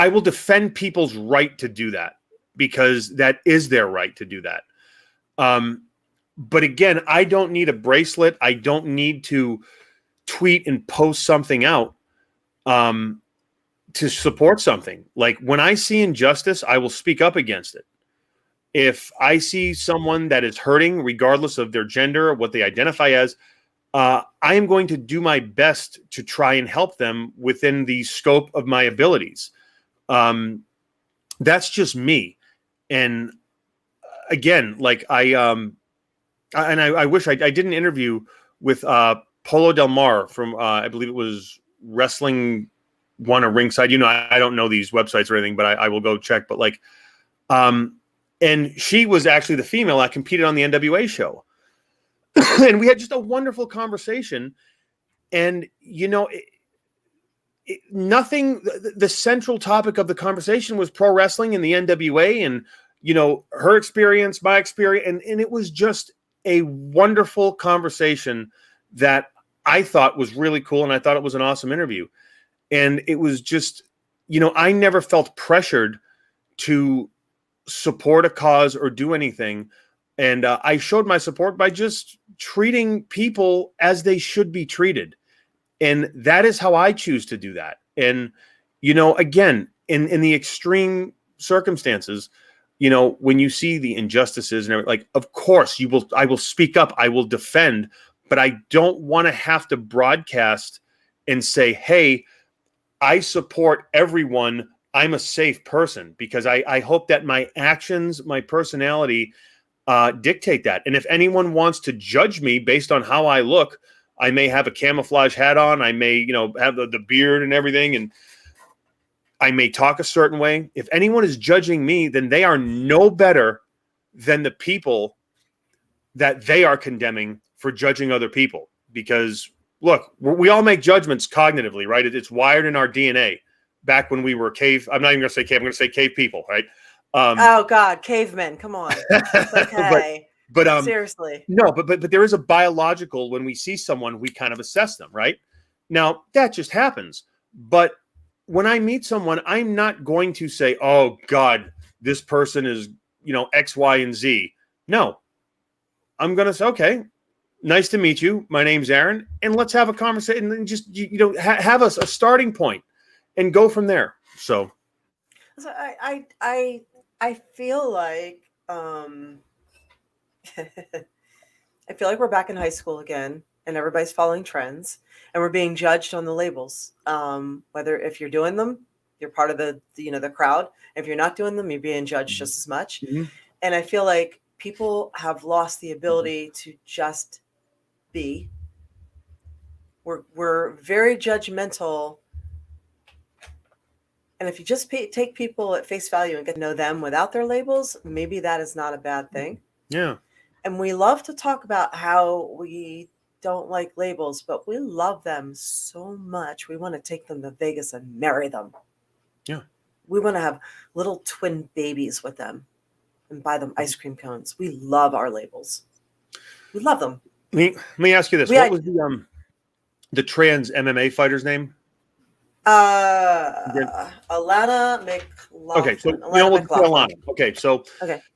will defend people's right to do that, because that is their right to do that. But again, I don't need a bracelet. I don't need to tweet and post something out to support something. Like, when I see injustice, I will speak up against it. If I see someone that is hurting, regardless of their gender or what they identify as, I am going to do my best to try and help them within the scope of my abilities. That's just me. And again, like I wish I did an interview with Polo Del Mar from I believe it was Wrestling One or Ringside. I don't know these websites or anything, but I will go check. But like, and she was actually the female that competed on the NWA show, and we had just a wonderful conversation. And nothing. The central topic of the conversation was pro wrestling and the NWA, and her experience, my experience, and it was just a wonderful conversation that I thought was really cool, and I thought it was an awesome interview. And it was just, I never felt pressured to support a cause or do anything. And I showed my support by just treating people as they should be treated. And that is how I choose to do that. And, again, in the extreme circumstances, when you see the injustices and everything, like, of course I will speak up, I will defend, but I don't want to have to broadcast and say, hey, I support everyone, I'm a safe person, because I hope that my actions, my personality dictate that. And if anyone wants to judge me based on how I look, I may have a camouflage hat on, I may, have the beard and everything, and I may talk a certain way. If anyone is judging me, then they are no better than the people that they are condemning for judging other people. Because look, we all make judgments cognitively, right? It's wired in our DNA. Back when we were cave, I'm not even going to say cave, I'm going to say cave people, right? Oh God, cavemen, come on. It's okay. but seriously. No, but there is a biological, when we see someone, we kind of assess them, right? Now, that just happens. But when I meet someone, I'm not going to say, oh God, this person is, X, Y, and Z. No, I'm going to say, okay, nice to meet you. My name's Aron, and let's have a conversation and just, have a starting point and go from there. So I feel like, I feel like we're back in high school again, and everybody's following trends, and we're being judged on the labels. Whether if you're doing them, you're part of the crowd. If you're not doing them, you're being judged just as much. Mm-hmm. And I feel like people have lost the ability to just be. We're very judgmental. And if you just take people at face value and get to know them without their labels, maybe that is not a bad thing. Yeah. And we love to talk about how we don't like labels, but we love them so much. We want to take them to Vegas and marry them. Yeah. We want to have little twin babies with them and buy them ice cream cones. We love our labels. We love them. Let me ask you this. What was the trans MMA fighter's name? Alana Mclaughlin. Okay, so Alana. Okay, so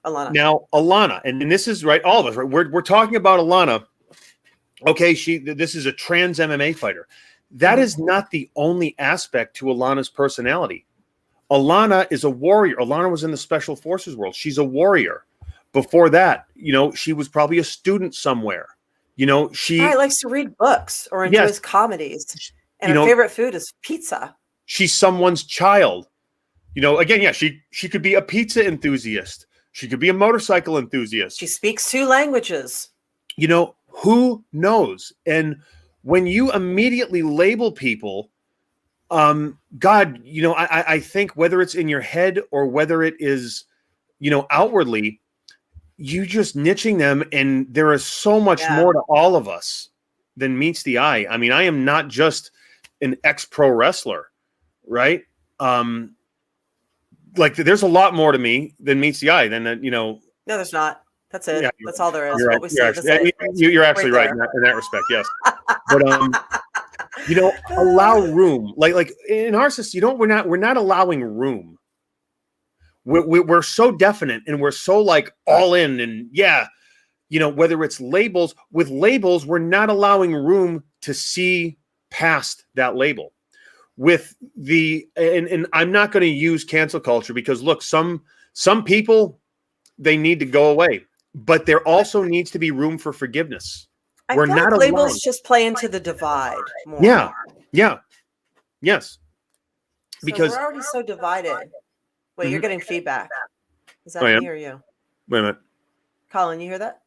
Alana. Now Alana, and this is right, all of us, right? We're talking about Alana. Okay, this is a trans MMA fighter. That is not the only aspect to Alana's personality. Alana is a warrior. Alana was in the Special Forces world. She's a warrior. Before that, she was probably a student somewhere. She likes to read books or enjoys comedies. And her favorite food is pizza. She's someone's child. Again, yeah, she could be a pizza enthusiast. She could be a motorcycle enthusiast. She speaks 2 languages. Who knows? And when you immediately label people, God, I think whether it's in your head or whether it is, outwardly, you just niching them. And there is so much more to all of us than meets the eye. I mean, I am not just an ex-pro wrestler, right? Like there's a lot more to me than meets the eye. No, there's not. That's it. Yeah, That's all there is. you're right. What we say. You're actually right in that respect. Yes, but allow room. Like in our system, we're not allowing room. We're so definite and we're so like all in, and whether it's labels, with labels, we're not allowing room to see past that label. With and I'm not going to use cancel culture because look, some people, they need to go away, but there also needs to be room for forgiveness. We're not like labels just play into the divide more. Yeah. Yes. So because we're already so divided. Wait, you're getting feedback. Is that me or you? Wait a minute. Colin, you hear that?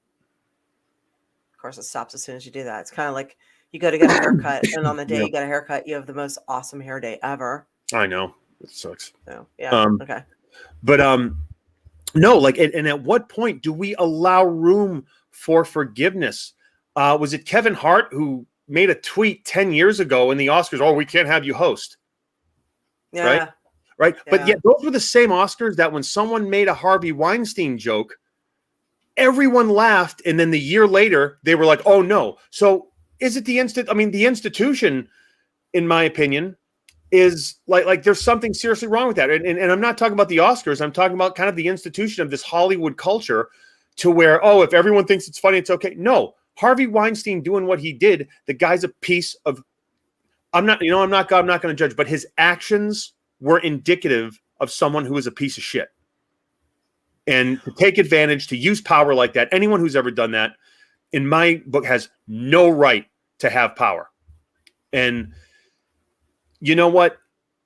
Of course, it stops as soon as you do that. It's kind of like you go to get a haircut, and on the day you get a haircut, you have the most awesome hair day ever. I know. It sucks. So, yeah. Okay. But no, like, and at what point do we allow room for forgiveness? Was it Kevin Hart who made a tweet 10 years ago in the Oscars? Oh, we can't have you host. Yeah. Right. Yeah. But yet those were the same Oscars that when someone made a Harvey Weinstein joke, everyone laughed. And then the year later, they were like, oh, no. So is it the institution, in my opinion, is like there's something seriously wrong with that. And I'm not talking about the Oscars. I'm talking about kind of the institution of this Hollywood culture to where, oh, if everyone thinks it's funny, it's okay. No, Harvey Weinstein doing what he did, the guy's a piece of, I'm not going to judge, but his actions were indicative of someone who is a piece of shit. And to take advantage, to use power like that, anyone who's ever done that, in my book, has no right to have power. And you know what?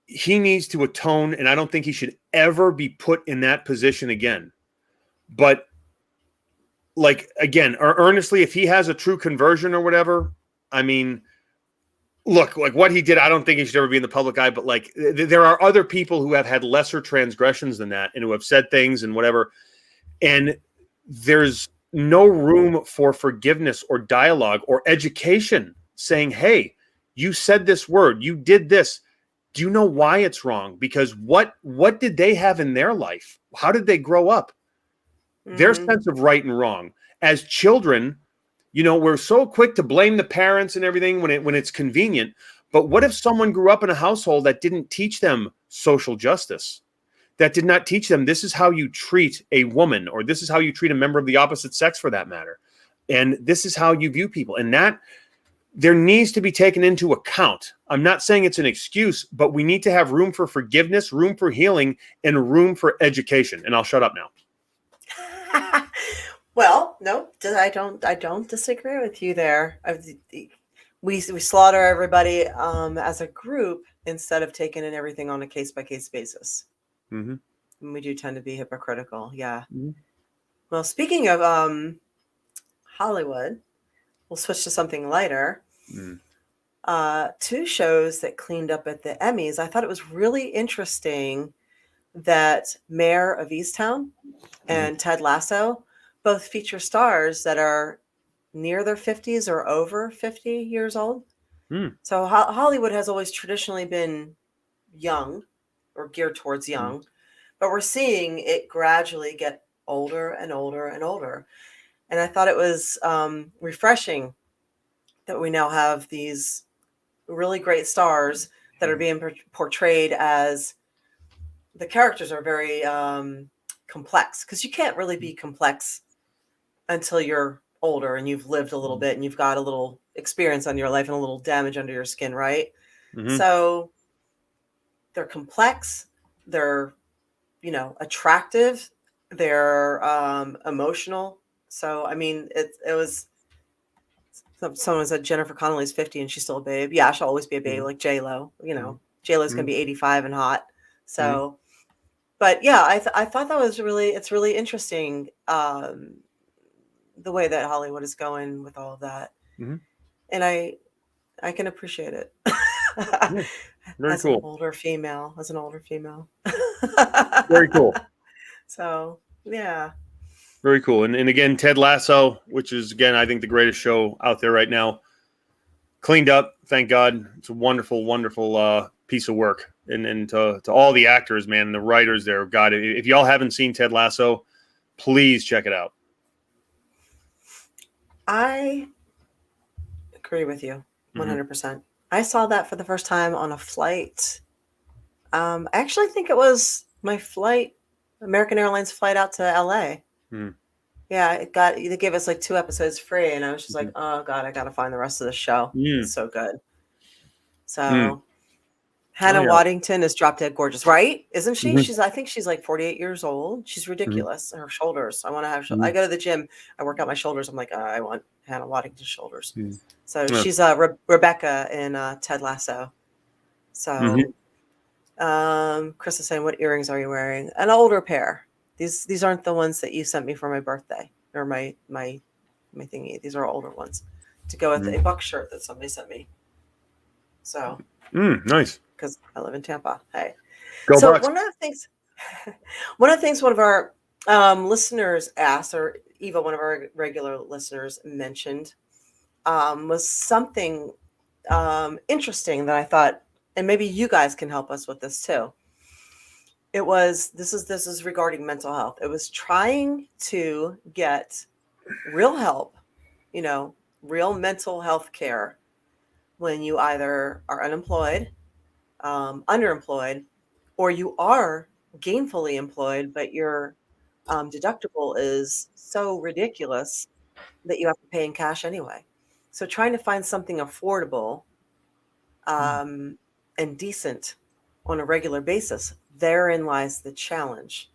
He needs to atone, and I don't think he should ever be put in that position again. But, like, again, earnestly, if he has a true conversion or whatever, I mean, look, like what he did, I don't think he should ever be in the public eye, but like there are other people who have had lesser transgressions than that and who have said things and whatever. And there's no room for forgiveness or dialogue or education saying, hey, you said this word, you did this. Do you know why it's wrong? Because what did they have in their life? How did they grow up? Mm-hmm. Their sense of right and wrong. As children, we're so quick to blame the parents and everything when it's convenient. But what if someone grew up in a household that didn't teach them social justice, that did not teach them this is how you treat a woman, or this is how you treat a member of the opposite sex for that matter, and this is how you view people, and that there needs to be taken into account. I'm not saying it's an excuse, but we need to have room for forgiveness, room for healing, and room for education. And I'll shut up now. Well, no, I don't disagree with you there. We slaughter everybody as a group instead of taking in everything on a case-by-case basis. Mm-hmm. And we do tend to be hypocritical. Yeah. Mm-hmm. Well, speaking of Hollywood, we'll switch to something lighter. Mm. 2 shows that cleaned up at the Emmys. I thought it was really interesting that Mayor of Easttown and Ted Lasso both feature stars that are near their 50s or over 50 years old. Mm. So Hollywood has always traditionally been young or geared towards young, but we're seeing it gradually get older and older and older. And I thought it was refreshing that we now have these really great stars that are being portrayed as the characters are very complex, because you can't really be complex until you're older and you've lived a little bit and you've got a little experience on your life and a little damage under your skin, right? Mm-hmm. So they're complex, they're, attractive, they're emotional. So, I mean, it was, someone said Jennifer Connelly's 50 and she's still a babe. Yeah, she'll always be a babe, like J-Lo, J-Lo's going to be 85 and hot. So, but yeah, I thought that was it's really interesting. The way that Hollywood is going with all of that. Mm-hmm. And I can appreciate it. Very as cool. An older female. Very cool. So, yeah. Very cool. And again, Ted Lasso, which is, again, I think the greatest show out there right now, cleaned up. Thank God. It's a wonderful, wonderful piece of work. And to all the actors, man, and the writers there, God, if y'all haven't seen Ted Lasso, please check it out. I agree with you 100%. I saw that for the first time on a flight. I actually think it was my flight, American Airlines flight out to LA. Yeah, they gave us like 2 episodes free, and I was just like, oh God, I gotta find the rest of the show. It's so good. So Hannah Waddington is drop dead gorgeous, right? Isn't she? I think she's like 48 years old. She's ridiculous. Her shoulders. I want to have. I go to the gym. I work out my shoulders. I'm like, I want Hannah Waddington's shoulders. So she's Rebecca in Ted Lasso. So Chris is saying, what earrings are you wearing? An older pair. These aren't the ones that you sent me for my birthday or my thingy. These are older ones to go with a buck shirt that somebody sent me. So nice. Because I live in Tampa. Hey. Go So Bucks. one of the things one of our listeners asked, or Eva, one of our regular listeners mentioned, was something interesting that I thought, and maybe you guys can help us with this too. It was this is regarding mental health. It was trying to get real help, real mental health care when you either are unemployed, underemployed, or you are gainfully employed, but your deductible is so ridiculous that you have to pay in cash anyway. So trying to find something affordable and decent on a regular basis, therein lies the challenge.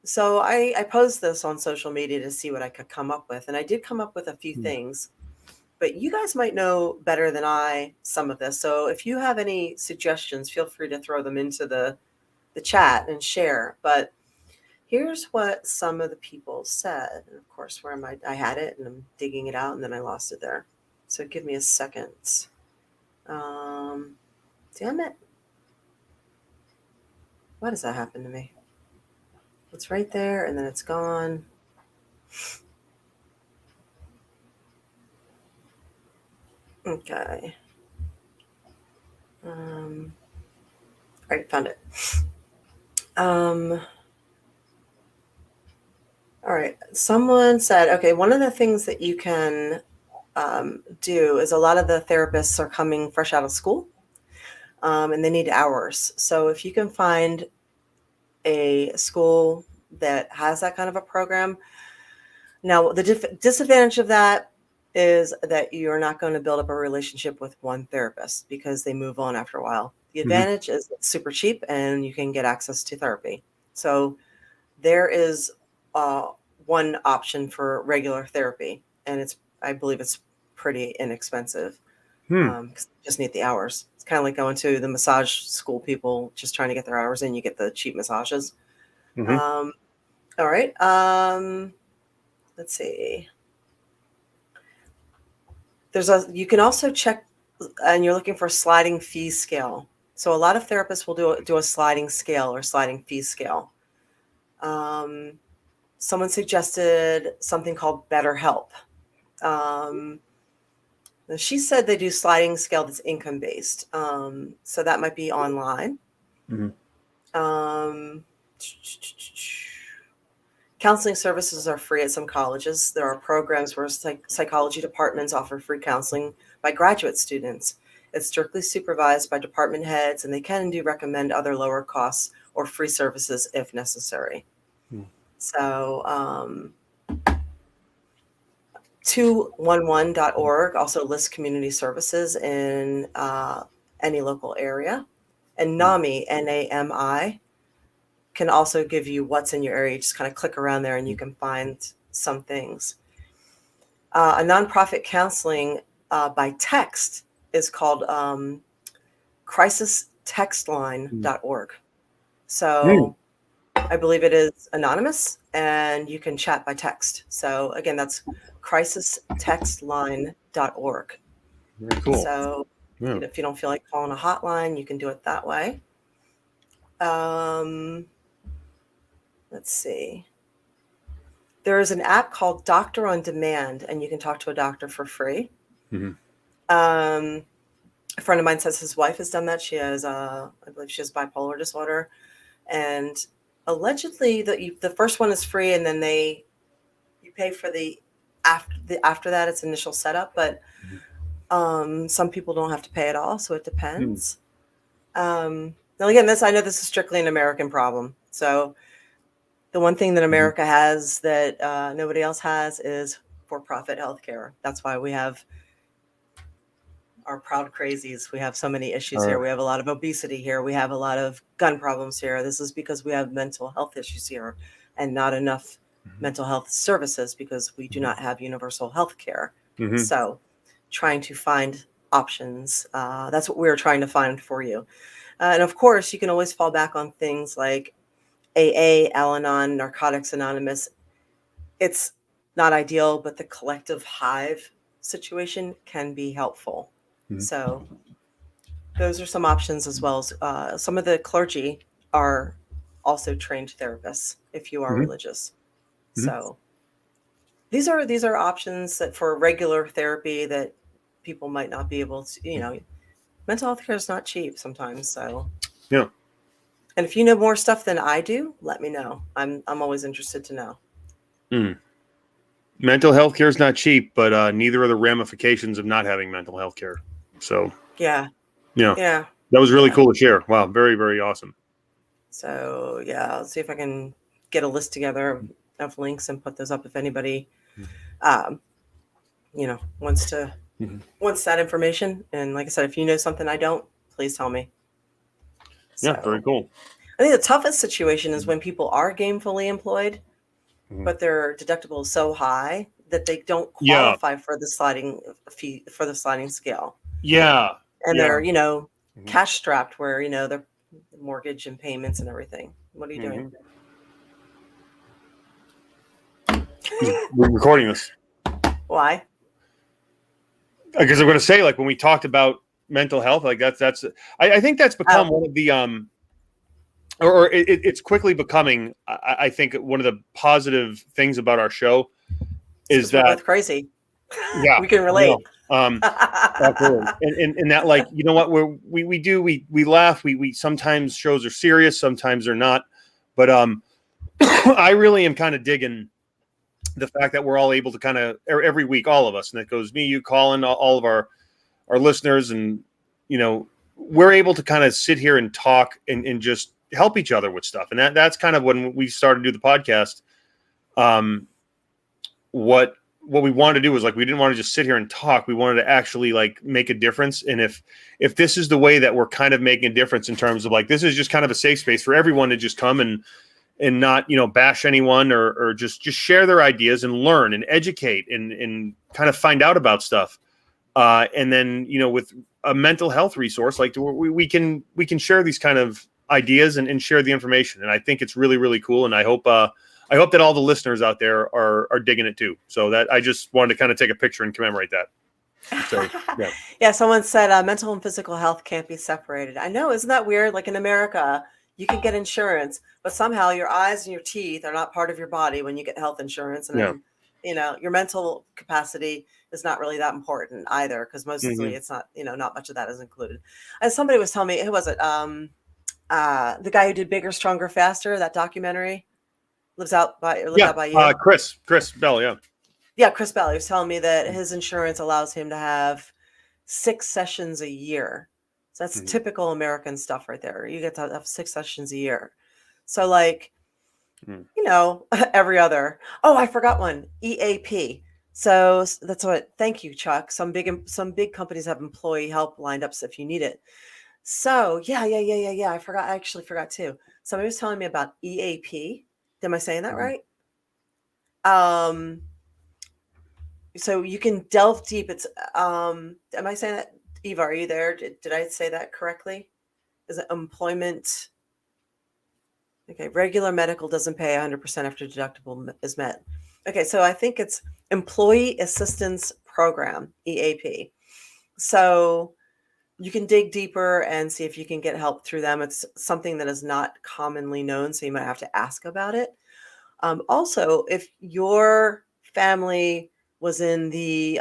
So I posed this on social media to see what I could come up with. And I did come up with a few things, but you guys might know better than I some of this. So if you have any suggestions, feel free to throw them into the chat and share. But here's what some of the people said. And of course, where am I? I had it and I'm digging it out and then I lost it there. So give me a second. Damn it. Why does that happen to me? It's right there and then it's gone. Okay. All right, found it. All right. Someone said, okay, one of the things that you can do is a lot of the therapists are coming fresh out of school and they need hours. So if you can find a school that has that kind of a program. Now, the disadvantage of that is that you're not going to build up a relationship with one therapist because they move on after a while. The advantage is it's super cheap and you can get access to therapy. So there is one option for regular therapy, and I believe it's pretty inexpensive because you just need the hours. It's kind of like going to the massage school people just trying to get their hours in. You get the cheap massages. All right. Let's see. You can also check, and you're looking for a sliding fee scale. So a lot of therapists will do a sliding scale or sliding fee scale. Someone suggested something called BetterHelp. She said they do sliding scale that's income based. So that might be online. Counseling services are free at some colleges. There are programs where psychology departments offer free counseling by graduate students. It's strictly supervised by department heads, and they can recommend other lower costs or free services if necessary. So 211.org also lists community services in any local area. And NAMI, NAMI, can also give you what's in your area. You just kind of click around there and you can find some things. A nonprofit counseling by text is called crisistextline.org. So I believe it is anonymous and you can chat by text. So again, that's crisistextline.org. Very cool. So if you don't feel like calling a hotline, you can do it that way. Let's see. There is an app called Doctor on Demand, and you can talk to a doctor for free. A friend of mine says his wife has done that. She has, I believe she has bipolar disorder. And allegedly the first one is free, and then you pay for the after that, it's initial setup, but some people don't have to pay at all, so it depends. Now again, I know this is strictly an American problem. So the one thing that America has that nobody else has is for-profit healthcare. That's why we have our proud crazies. We have so many issues here. We have a lot of obesity here. We have a lot of gun problems here. This is because we have mental health issues here and not enough mental health services because we do not have universal health care. So trying to find options. That's what we're trying to find for you. And of course, you can always fall back on things like AA, Al-Anon, Narcotics Anonymous. It's not ideal, but the collective hive situation can be helpful. So those are some options, as well as some of the clergy are also trained therapists if you are religious. So these are options that for regular therapy that people might not be able to, mental health care is not cheap sometimes. So yeah. And if you know more stuff than I do, let me know. I'm always interested to know. Mental health care is not cheap, but neither are the ramifications of not having mental health care. So yeah. That was really cool to share. Wow, very, very awesome. So I'll see if I can get a list together of links and put those up if anybody wants that information. And like I said, if you know something I don't, please tell me. Yeah, very cool. I think the toughest situation is when people are gainfully employed, but their deductible is so high that they don't qualify for the sliding fee, for the sliding scale. Yeah. And they're, cash strapped where, their mortgage and payments and everything. What are you doing? We're recording this. Why? Because I'm going to say, like, when we talked about mental health, like that's I think that's become one of the it's quickly becoming, I think, one of the positive things about our show is that we're both crazy. Yeah, we can relate. Absolutely. And that, like, you know what, we laugh. We sometimes shows are serious, sometimes they're not. But I really am kind of digging the fact that we're all able to kind of every week, all of us, and that goes me, you, Colin, all of our listeners, and we're able to kind of sit here and talk and just help each other with stuff. And that's kind of when we started to do the podcast. What we wanted to do was, like, we didn't want to just sit here and talk. We wanted to actually, like, make a difference. And if this is the way that we're kind of making a difference in terms of, like, this is just kind of a safe space for everyone to just come and not, bash anyone or just share their ideas and learn and educate and kind of find out about stuff. And then, with a mental health resource, like, we can share these kind of ideas and share the information. And I think it's really, really cool. And I hope that all the listeners out there are digging it too. So that I just wanted to kind of take a picture and commemorate that. So, yeah. Yeah. Someone said mental and physical health can't be separated. I know. Isn't that weird? Like, in America, you can get insurance, but somehow your eyes and your teeth are not part of your body when you get health insurance. And then, your mental capacity is not really that important either, because mostly it's not, not much of that is included. As somebody was telling me, who was it? The guy who did Bigger, Stronger, Faster, that documentary, lives out by you. Chris Bell. Yeah. Yeah. Chris Bell. He was telling me that his insurance allows him to have 6 sessions a year. So that's typical American stuff right there. You get to have 6 sessions a year. So, like, every other. Oh, I forgot one. EAP. So that's what. Thank you, Chuck. Some big companies have employee help lined up if you need it. So yeah. I forgot. I actually forgot too. Somebody was telling me about EAP. Am I saying that right? So you can delve deep. It's am I saying that? Eva, are you there? Did I say that correctly? Is it employment? Okay, regular medical doesn't pay 100% after deductible is met. Okay, so I think it's Employee Assistance Program, EAP. So you can dig deeper and see if you can get help through them. It's something that is not commonly known, so you might have to ask about it. Also, if your family was in the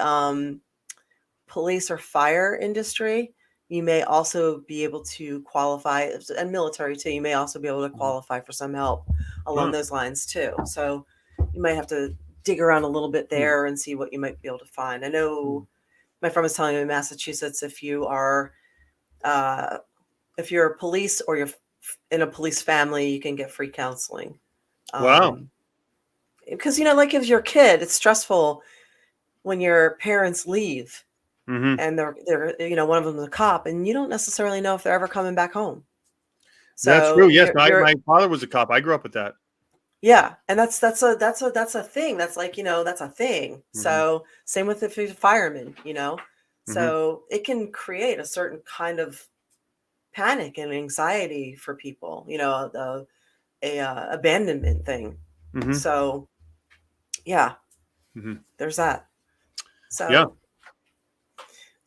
police or fire industry, you may also be able to qualify, and military too, you may also be able to qualify for some help along those lines too. So you might have to dig around a little bit there and see what you might be able to find. I know my friend was telling me in Massachusetts, if you are police or you're in a police family, you can get free counseling. Wow. Because, like if you're a kid, it's stressful when your parents leave and they're one of them is a cop, and you don't necessarily know if they're ever coming back home. So that's true. Yes, my father was a cop. I grew up with that. Yeah, and that's a thing. That's like, that's a thing. So same with if you're a fireman, So it can create a certain kind of panic and anxiety for people, the abandonment thing. So yeah, there's that. So yeah.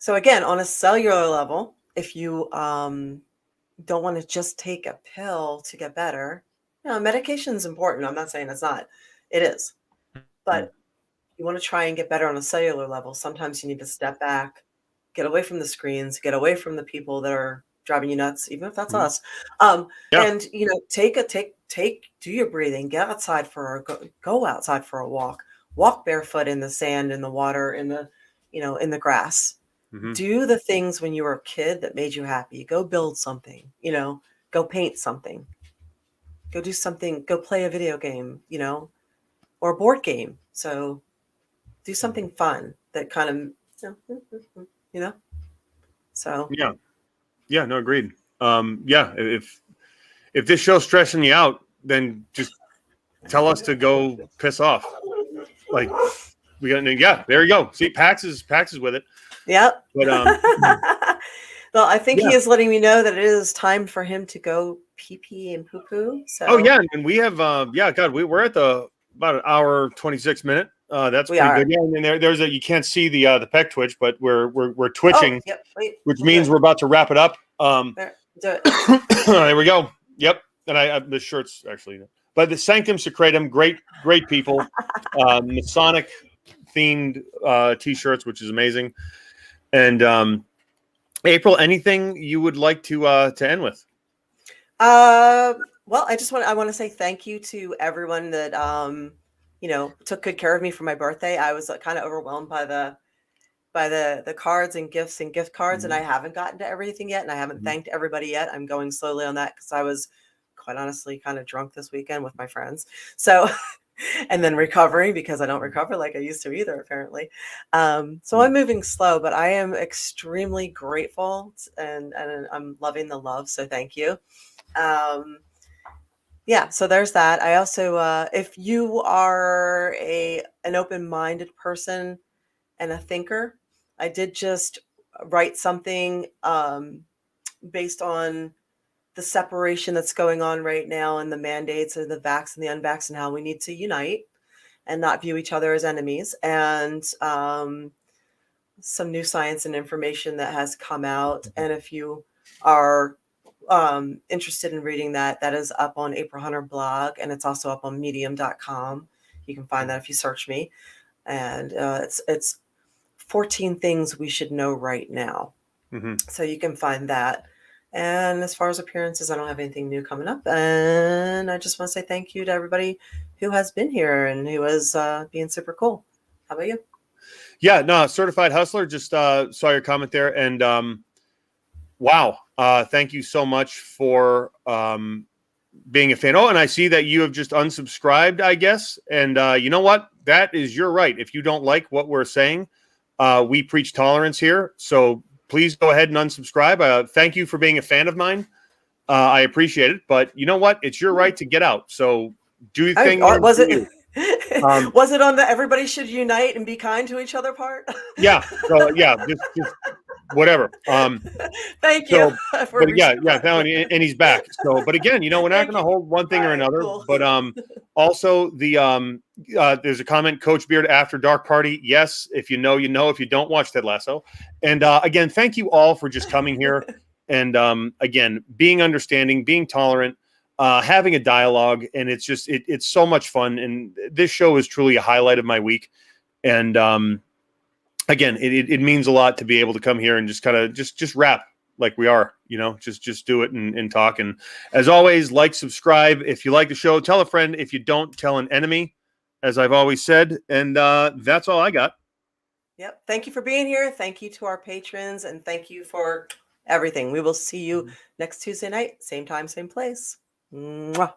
So again, on a cellular level, if you don't want to just take a pill to get better, medication is important. I'm not saying it's not. It is. But you want to try and get better on a cellular level. Sometimes you need to step back, get away from the screens, get away from the people that are driving you nuts, even if that's us. And do your breathing, get outside go outside for a walk barefoot in the sand, in the water, in the grass. Do the things when you were a kid that made you happy. Go build something, go paint something, go do something, go play a video game, or a board game. So do something fun that kind of, so. Yeah, no, agreed. If this show's stressing you out, then just tell us to go piss off. Like there you go. See, Pax is with it. Yep. But well, I think he is letting me know that it is time for him to go pee and poo poo. So and we have we're at about an hour 26 minute. That's pretty good. Yeah, and there's you can't see the peck twitch, but we're twitching, which means we're about to wrap it up. There, do it. There we go. Yep. And the shirts actually, but the Sanctum Secretum, great people, Masonic themed t-shirts, which is amazing. And April, anything you would like to end with? Well, I want to say thank you to everyone that took good care of me for my birthday. I was kind of overwhelmed by the cards and gifts and gift cards, and I haven't gotten to everything yet, and I haven't thanked everybody yet. I'm going slowly on that because I was quite honestly kind of drunk this weekend with my friends. So and then recovering because I don't recover like I used to either, apparently. So I'm moving slow, but I am extremely grateful and I'm loving the love. So thank you. So there's that. I also, if you are an open-minded person and a thinker, I did just write something based on the separation that's going on right now and the mandates of the vax and the unvax and how we need to unite and not view each other as enemies, and some new science and information that has come out. And if you are interested in reading that is up on April Hunter blog, and it's also up on medium.com. You can find that if you search me. And it's 14 things we should know right now. So you can find that. And as far as appearances, I don't have anything new coming up. And I just want to say thank you to everybody who has been here and who is being super cool. How about you? Yeah, no, Certified Hustler, just saw your comment there. And wow, thank you so much for being a fan. Oh, and I see that you have just unsubscribed, I guess. And you know what? That is your right. If you don't like what we're saying, we preach tolerance here. So please go ahead and unsubscribe. Thank you for being a fan of mine. I appreciate it. But you know what? It's your right to get out. So do your thing. Was it on the everybody should unite and be kind to each other part? Yeah. So yeah, just whatever. Thank you. But yeah, and he's back. So, but again, we're not going to hold one thing or another. Cool. But also the there's a comment, Coach Beard after dark party. Yes, if you know, you know. If you don't, watch Ted Lasso. And again, thank you all for just coming here and again being understanding, being tolerant, having a dialogue, and it's just it's so much fun. And this show is truly a highlight of my week. And again, it means a lot to be able to come here and just kind of just rap like we are, just do it and talk. And as always, like, subscribe. If you like the show, tell a friend. If you don't, tell an enemy. as I've always said. And that's all I got. Yep. Thank you for being here. Thank you to our patrons, and thank you for everything. We will see you next Tuesday night, same time, same place. Mwah.